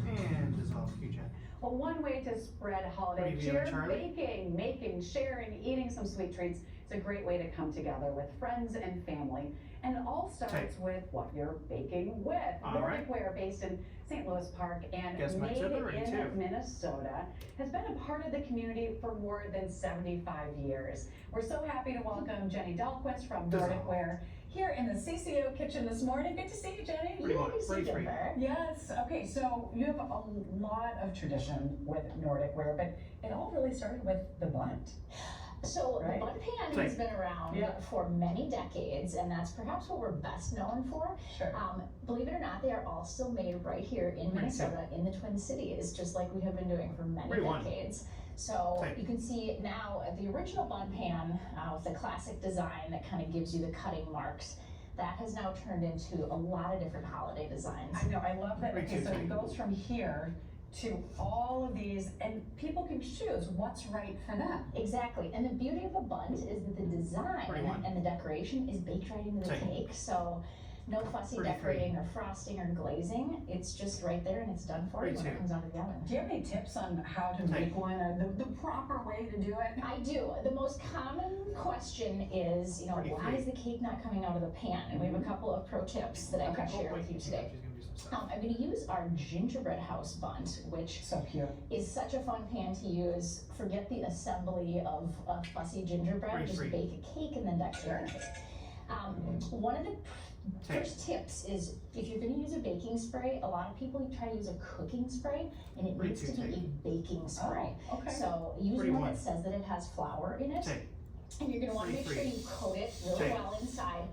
And dissolve Q-Jen. Well, one way to spread holiday Preview, cheer, Charlie. baking, making, sharing, eating some sweet treats. It's a great way to come together with friends and family. And it all starts with what you're baking with. All right. Nordic Ware, based in St. Louis Park and Guess my made tip already, in too. Minnesota, has been a part of the community for more than 75 years. We're so happy to welcome Jenny Dahlquist from Nordic Ware here in the CCO kitchen this morning. Good to see you, Jenny. What do you want? Good to see Free, you, free. Jennifer. Yes, okay, so you have a lot of tradition with Nordic Ware, but it all really started with the bunt. So Right. the bun pan Say. has been around Yeah. for many decades, and that's perhaps what we're best known for. Sure. Believe it or not, they are all still made right here in Minnesota, in the Twin Cities, just like we have been doing for many What do you want? decades. So Say. you can see now the original bun pan with the classic design that kind of gives you the cutting marks. That has now turned into a lot of different holiday designs. I know, I love that. Me Okay, too, so it Jenny. goes from here to all of these, and people can choose what's right for them. Exactly, and the beauty of a bunt is that the design What do you want? and the decoration is baked right into the Say. cake, so no fussy Pretty decorating or frosting or glazing. It's just right there and it's done for you when Pretty it too. comes out of the oven. Do you have any tips on how to Say. make one, or the proper way to do it? I do. The most common question is, Pretty why free. is the cake not coming out of the pan? And we have a couple of pro tips that I can share with you today. She's gonna do some stuff. I'm going to use our gingerbread house bunt, which So cute. is such a fun pan to use. Forget the assembly of fussy gingerbread. Pretty Just free. bake a cake and then decorate it. One of the Take. first tips is if you're going to use a baking spray, a lot of people try to use a cooking spray, and it Pretty needs to too, be a baking spray. Oh, okay. So use Pretty one one. that says that it has flour in it, Take. and you're going to want to make Pretty sure free. you coat it really Take. well inside.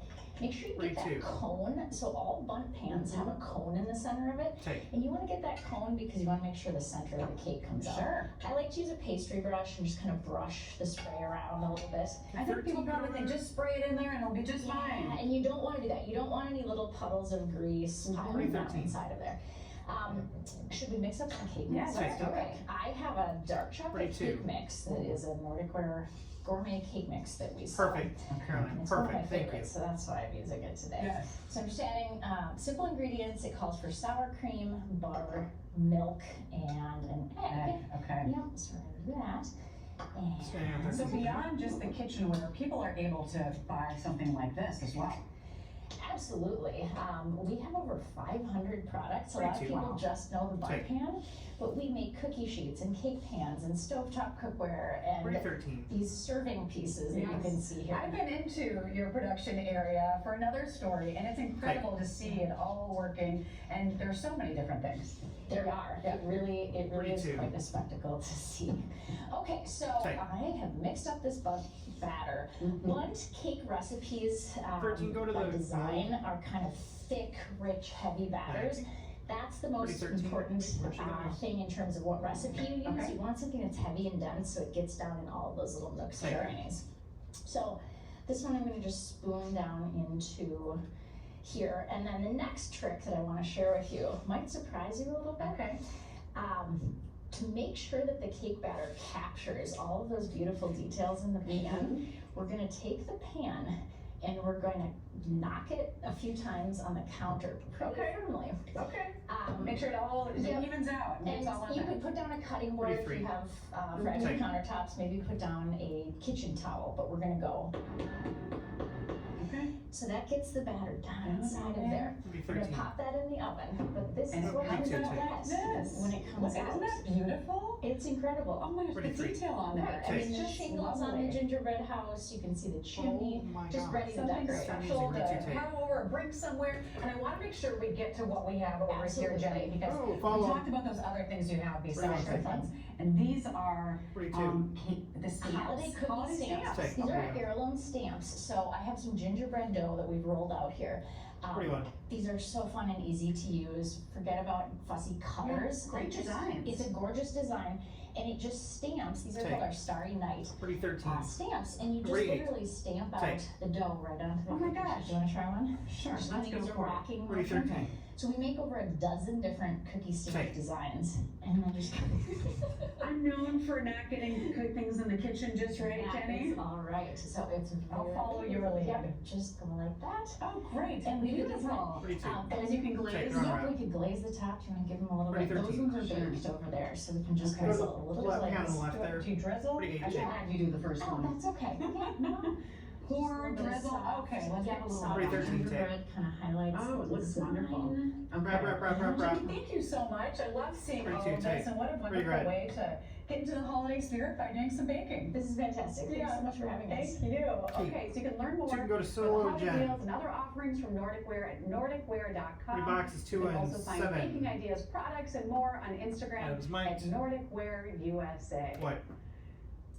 Make sure you Pretty get that two. cone. So all bunt pans have a cone in the center of it. Take. And you want to get that cone because you want to make sure the center of the cake comes out. Sure. I like to use a pastry brush and just kind of brush the spray around a little bit. I think people probably think just spray it in there and it'll be just Yeah, fine. and you don't want to do that. You don't want any little puddles of grease piling down 13. inside of there. Should we mix up some cake mix? Yes, let's do it. Okay. I have a dark chocolate 42. cake mix that is a Nordic Ware gourmet cake mix that we sell. Perfect. And Caroline, it's one of my perfect. Thank you. favorites, so that's why I'm using it today. Yes. So I'm just adding simple ingredients. It calls for sour cream, butter, milk, and an egg. Okay. Yep, so we're gonna do that. And Staying out there. So beyond just the kitchenware, people are able to buy something like this as well. Absolutely. We have over 500 products. A lot of people just know the bar pan, but we make cookie sheets and cake pans and stovetop cookware and these serving pieces that you can see here. I've been into your production area for another story, and it's incredible to see it all working, and there's so many different things. There are. It really is quite a spectacle to see. Okay, so I have mixed up this batter. Blunt cake recipes by design are kind of thick, rich, heavy batters. That's the most important thing in terms of what recipe you use. You want something that's heavy and dense so it gets down in all of those little nooks and crannies. So this one I'm going to just spoon down into here. And then the next trick that I want to share with you might surprise you a little bit. To make sure that the cake batter captures all of those beautiful details in the pan, we're going to take the pan and we're going to knock it a few times on the counter pretty firmly. Make sure it all evens out. And you could put down a cutting board if you have fragile countertops. Maybe put down a kitchen towel, but we're going to go. So that gets the batter down inside of there. We're going to pop that in the oven, but this is what comes out when it comes out. Isn't that beautiful? It's incredible. Oh my gosh, the detail on there. I mean, the shingles on the gingerbread house, you can see the chimney, just ready to decorate. Special to come over, bring somewhere, and I want to make sure we get to what we have over here, Jenny, because we talked about those other things you have besides the things, and these are the holiday cookie stamps. These are heirloom stamps. So I have some gingerbread dough that we've rolled out here. These are so fun and easy to use. Forget about fussy colors. Great designs. It's a gorgeous design, and it just stamps. These are called our Starry Night stamps, and you just literally stamp out the dough right onto the Oh my gosh. Do you want to try one? Sure, let's go Use a for it. rocking motion. So we make over a dozen different cookie stamp designs, and then just. I'm known for not getting things in the kitchen just right, Jenny. Is all right. So it's I'll follow your lead. Yep, just go like that. Oh, great. And we could Beautiful. And you can glaze. Yep, we could glaze the top. You want to give them a little bit. Those ones are baked over there, so we can just drizzle a little glaze. Do you drizzle? I should have you do the first one. That's okay. No. Pour, drizzle. Okay, let's get a little gingerbread kind of highlights. Oh, it looks wonderful. Jenny, thank you so much. I love seeing all of this, and what a wonderful way to get into the holiday spirit by doing some baking. This is fantastic. Thank you so much for having us. Thank you. Okay, so you can learn more So you can go to about Solo holiday Jen. deals and other offerings from Nordic Wear at NordicWear.com. 3 boxes, 2 You can and also find 7. baking ideas, products, and more on Instagram Adam's Mite. at Nordic Wear USA. What?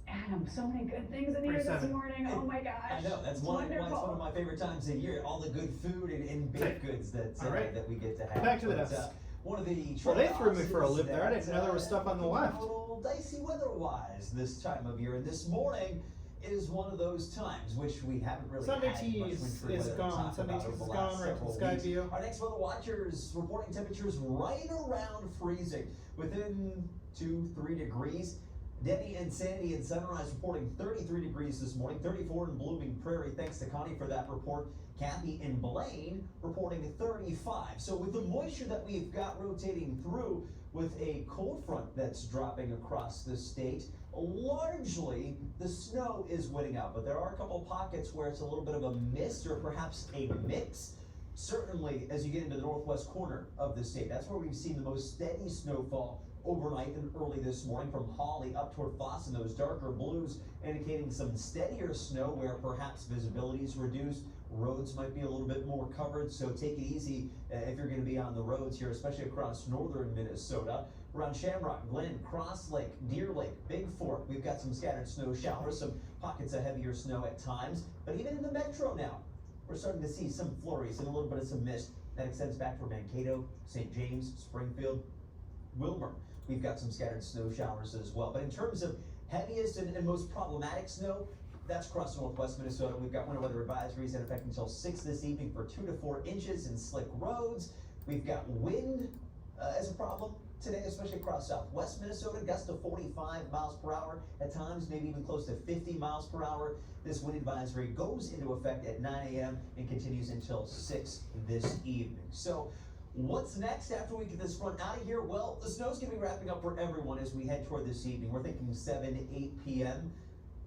Adam, so many good things in here this 37. morning. Oh my gosh. I know, that's one of my favorite times of year, all the good food and baked goods that we get to have. Back to the But, desk. one of the Well, they threw me for a trade-offs loop there. I is didn't know there was that, stuff on the left. A little dicey weather-wise this time of year, and this morning is one of those times which we haven't really Sunday had tea much is winter weather to gone. talk Sunday about tea over is the gone. last Right to several Sky weeks. View. Our next weather watchers reporting temperatures right around freezing, within 2-3 degrees. Denny and Sandy and Sunrise reporting 33 degrees this morning, 34 in Blooming Prairie. Thanks to Connie for that report. Kathy and Blaine reporting 35. So with the moisture that we've got rotating through, with a cold front that's dropping across the state, largely the snow is wetting out, but there are a couple pockets where it's a little bit of a mist or perhaps a mix. Certainly as you get into the northwest corner of the state, that's where we've seen the most steady snowfall overnight and early this morning, from Hawley up toward Foss, and those darker blues indicating some steadier snow where perhaps visibility is reduced. Roads might be a little bit more covered, so take it easy if you're going to be on the roads here, especially across northern Minnesota. Around Shamrock, Glen, Cross Lake, Deer Lake, Big Fork, we've got some scattered snow showers, some pockets of heavier snow at times. But even in the metro now, we're starting to see some flurries and a little bit of some mist. That extends back for Mankato, St. James, Springfield, Wilmer. We've got some scattered snow showers as well. But in terms of heaviest and most problematic snow, that's across northwest Minnesota. We've got winter weather advisories in effect until 6 this evening for 2 to 4 inches in slick roads. We've got wind as a problem today, especially across southwest Minnesota, gusts of 45 miles per hour at times, maybe even close to 50 miles per hour. This wind advisory goes into effect at 9 a.m. and continues until 6 this evening. So what's next after we get this front out of here? Well, the snow's going to be wrapping up for everyone as we head toward this evening. We're thinking 7 to 8 p.m.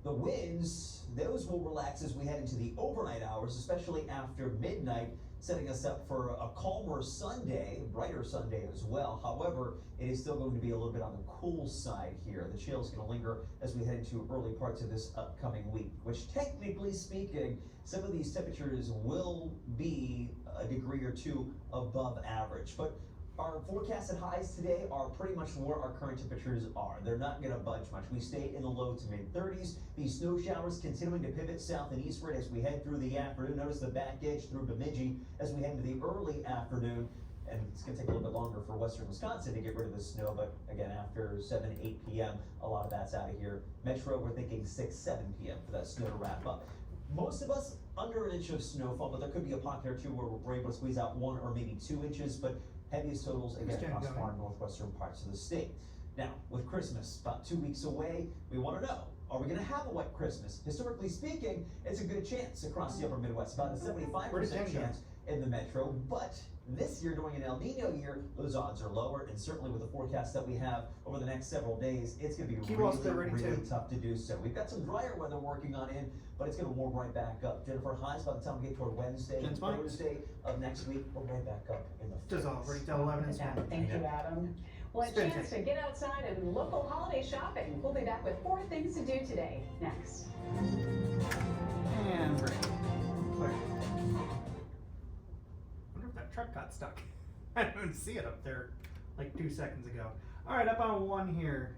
The winds, those will relax as we head into the overnight hours, especially after midnight, setting us up for a calmer Sunday, brighter Sunday as well. However, it is still going to be a little bit on the cool side here. The chill is going to linger as we head into early parts of this upcoming week, which technically speaking, some of these temperatures will be a degree or two above average. But our forecasted highs today are pretty much where our current temperatures are. They're not going to budge much. We stay in the low to mid 30s. These snow showers continuing to pivot south and eastward as we head through the afternoon. Notice the back edge through Bemidji as we head into the early afternoon. And it's going to take a little bit longer for western Wisconsin to get rid of the snow, but again, after 7, 8 p.m., a lot of that's out of here. Metro, we're thinking 6, 7 p.m. for that snow to wrap up. Most of us under an inch of snowfall, but there could be a pocket or two where we're able to squeeze out 1 or maybe 2 inches, but heaviest totals again across far northwestern parts of the state. Now, with Christmas about 2 weeks away, we want to know, are we going to have a wet Christmas? Historically speaking, it's a good chance across the upper Midwest, about a 75% chance in the metro, but this year, during an El Nino year, those odds are lower, and certainly with the forecast that we have over the next several days, it's going to be really tough to do so. We've got some drier weather working on in, but it's going to warm right back up. Jennifer, highs by the time we get toward Wednesday and Thursday of next week, we're right back up in the 50s. Thank you, Adam. Well, a chance to get outside and local holiday shopping. We'll be back with 4 things to do today. Next. And break. Clear. Truck got stuck. I didn't even see it up there like 2 seconds ago. All right, up on 1 here.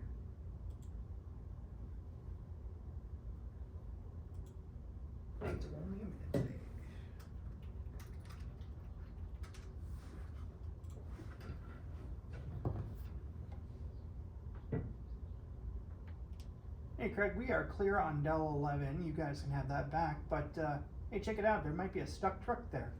It's only a minute. Hey Craig, we are clear on Dell 11. You guys can have that back, but hey, check it out. There might be a stuck truck there.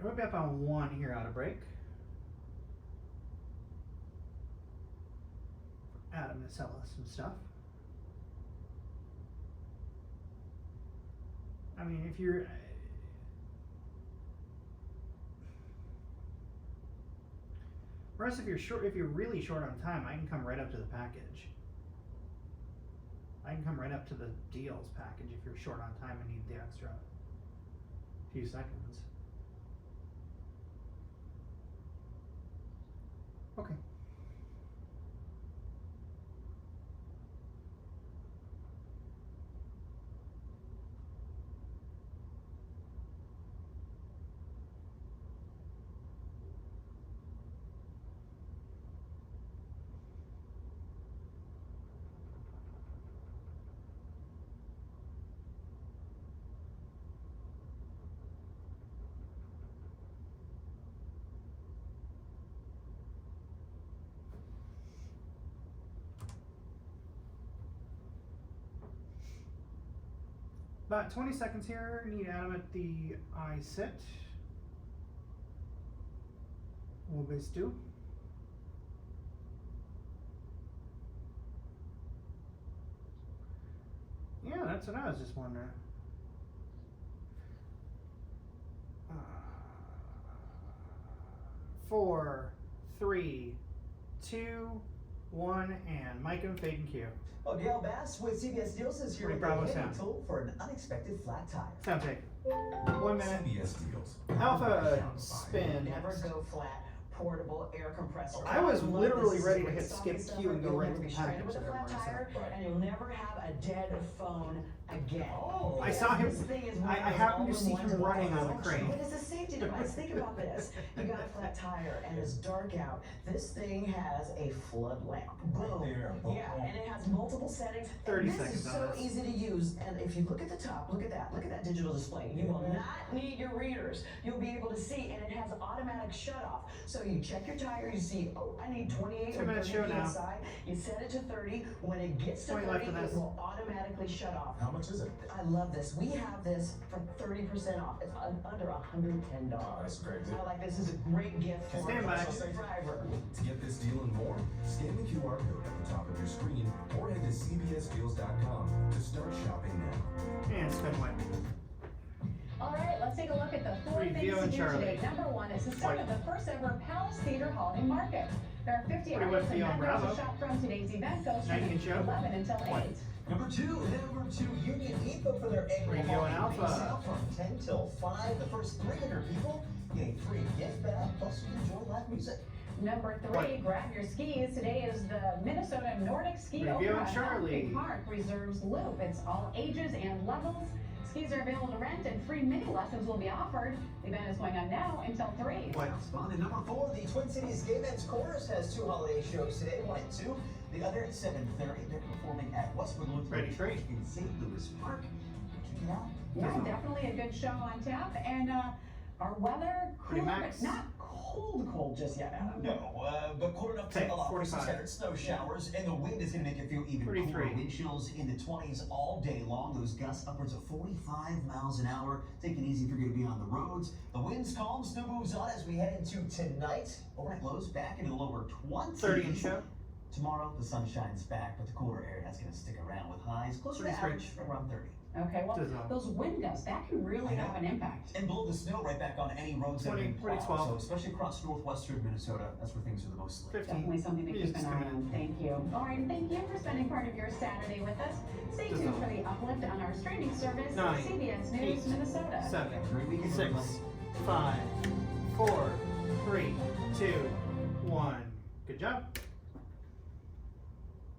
We'll be up on 1 here out of break. Adam to sell us some stuff. I mean, if you're Russ, if you're really short on time, I can come right up to the package. I can come right up to the deals package if you're short on time and need the extra few seconds. Okay. About 20 seconds here. Need Adam at the I sit. Always do. Yeah, that's what I was just wondering. 4, 3, 2, 1, and Mike and Fade and Q. Oh, Dale Bass with CBS Deals is here with a handy tool for an unexpected flat tire. Sound check. 1 minute. CBS Deals. Alpha spin. Never go flat. Portable air compressor. I was literally ready to hit skip Q and go right to the package. With a flat tire, and you'll never have a dead phone again. Oh, I saw him. I happened to see him running on the crane. But it's a safety device. Think about this. You got a flat tire and it's dark out. This thing has a flood lamp. Boom. Yeah, and it has multiple settings. 30 this seconds is so easy to use. And if you look at the top, look at that digital display. You will not need your readers. You'll be able to see, and it has automatic shut off. So you check your tire, you see, oh, I need 28 or 2-minute 30 show now. PSI. You set it to 30. When it gets to 20 30, left of it this. will automatically shut off. How much is it? I love this. We have this for 30% off. It's under $110. That's a great deal. I like this. Is a great gift for Stand by. a driver. To get this deal and more, scan the QR code at the top of your screen or head to cbsdeals.com to start shopping now. And spin one. All right, let's take a look at the four Review things to and do Charlie. today. Number one is the start of the first ever Palace Theater Holiday Market. There are 50 Pretty artists much and beyond vendors Bravo. to shop from. Today's event goes from 19 show. 11 until 8. Number two, Union Depot for their annual Review and holiday Alpha. sale from 10 till 5. The first 300 people get a free gift bag, plus you can enjoy live music. Number three, grab your skis. Today is the Minnesota Nordic Ski Review Over and at Charlie. Holiday Park Reserves Loop. It's all ages and levels. Skis are available to rent and free mini lessons will be offered. The event is going on now until 3. Fun. And number 4, the Twin Cities Gay Men's Chorus has 2 holiday shows today, one at 2, the other at 7:30. They're performing at Westwood Lutheran Ready, Church in St. Louis Park. Check it out. Yeah, definitely a good show on tap. And our weather, Pretty cooler, max. but not cold just yet, Adam. No, but cold enough to Take allow for 45. scattered snow showers, and the wind is going to make it feel even 33. cooler. Wind chills in the 20s all day long. Those gusts upwards of 45 miles an hour. Take it easy if you're going to be on the roads. The wind's calm, snow moves on as we head into tonight. Overnight lows back into the lower 20s. 30 and show. Tomorrow, the sun shines back, but the cooler air that's going to stick around with highs closer to 33. average around 30. Okay, well, Does, those wind gusts, that can really have an impact. And blow the snow right back on any roads that have 20, been plowed. 12. So especially across northwestern Minnesota, that's where things are the most slick. 15. Definitely something to You keep just an come eye in. on. Thank you. All right, and thank you for spending part of your Saturday with us. Stay tuned for the uplift on our streaming service, 9, CBS News 8, Minnesota. 7, Great weekend, 6, everybody. 5, 4, 3, 2, 1. Good job.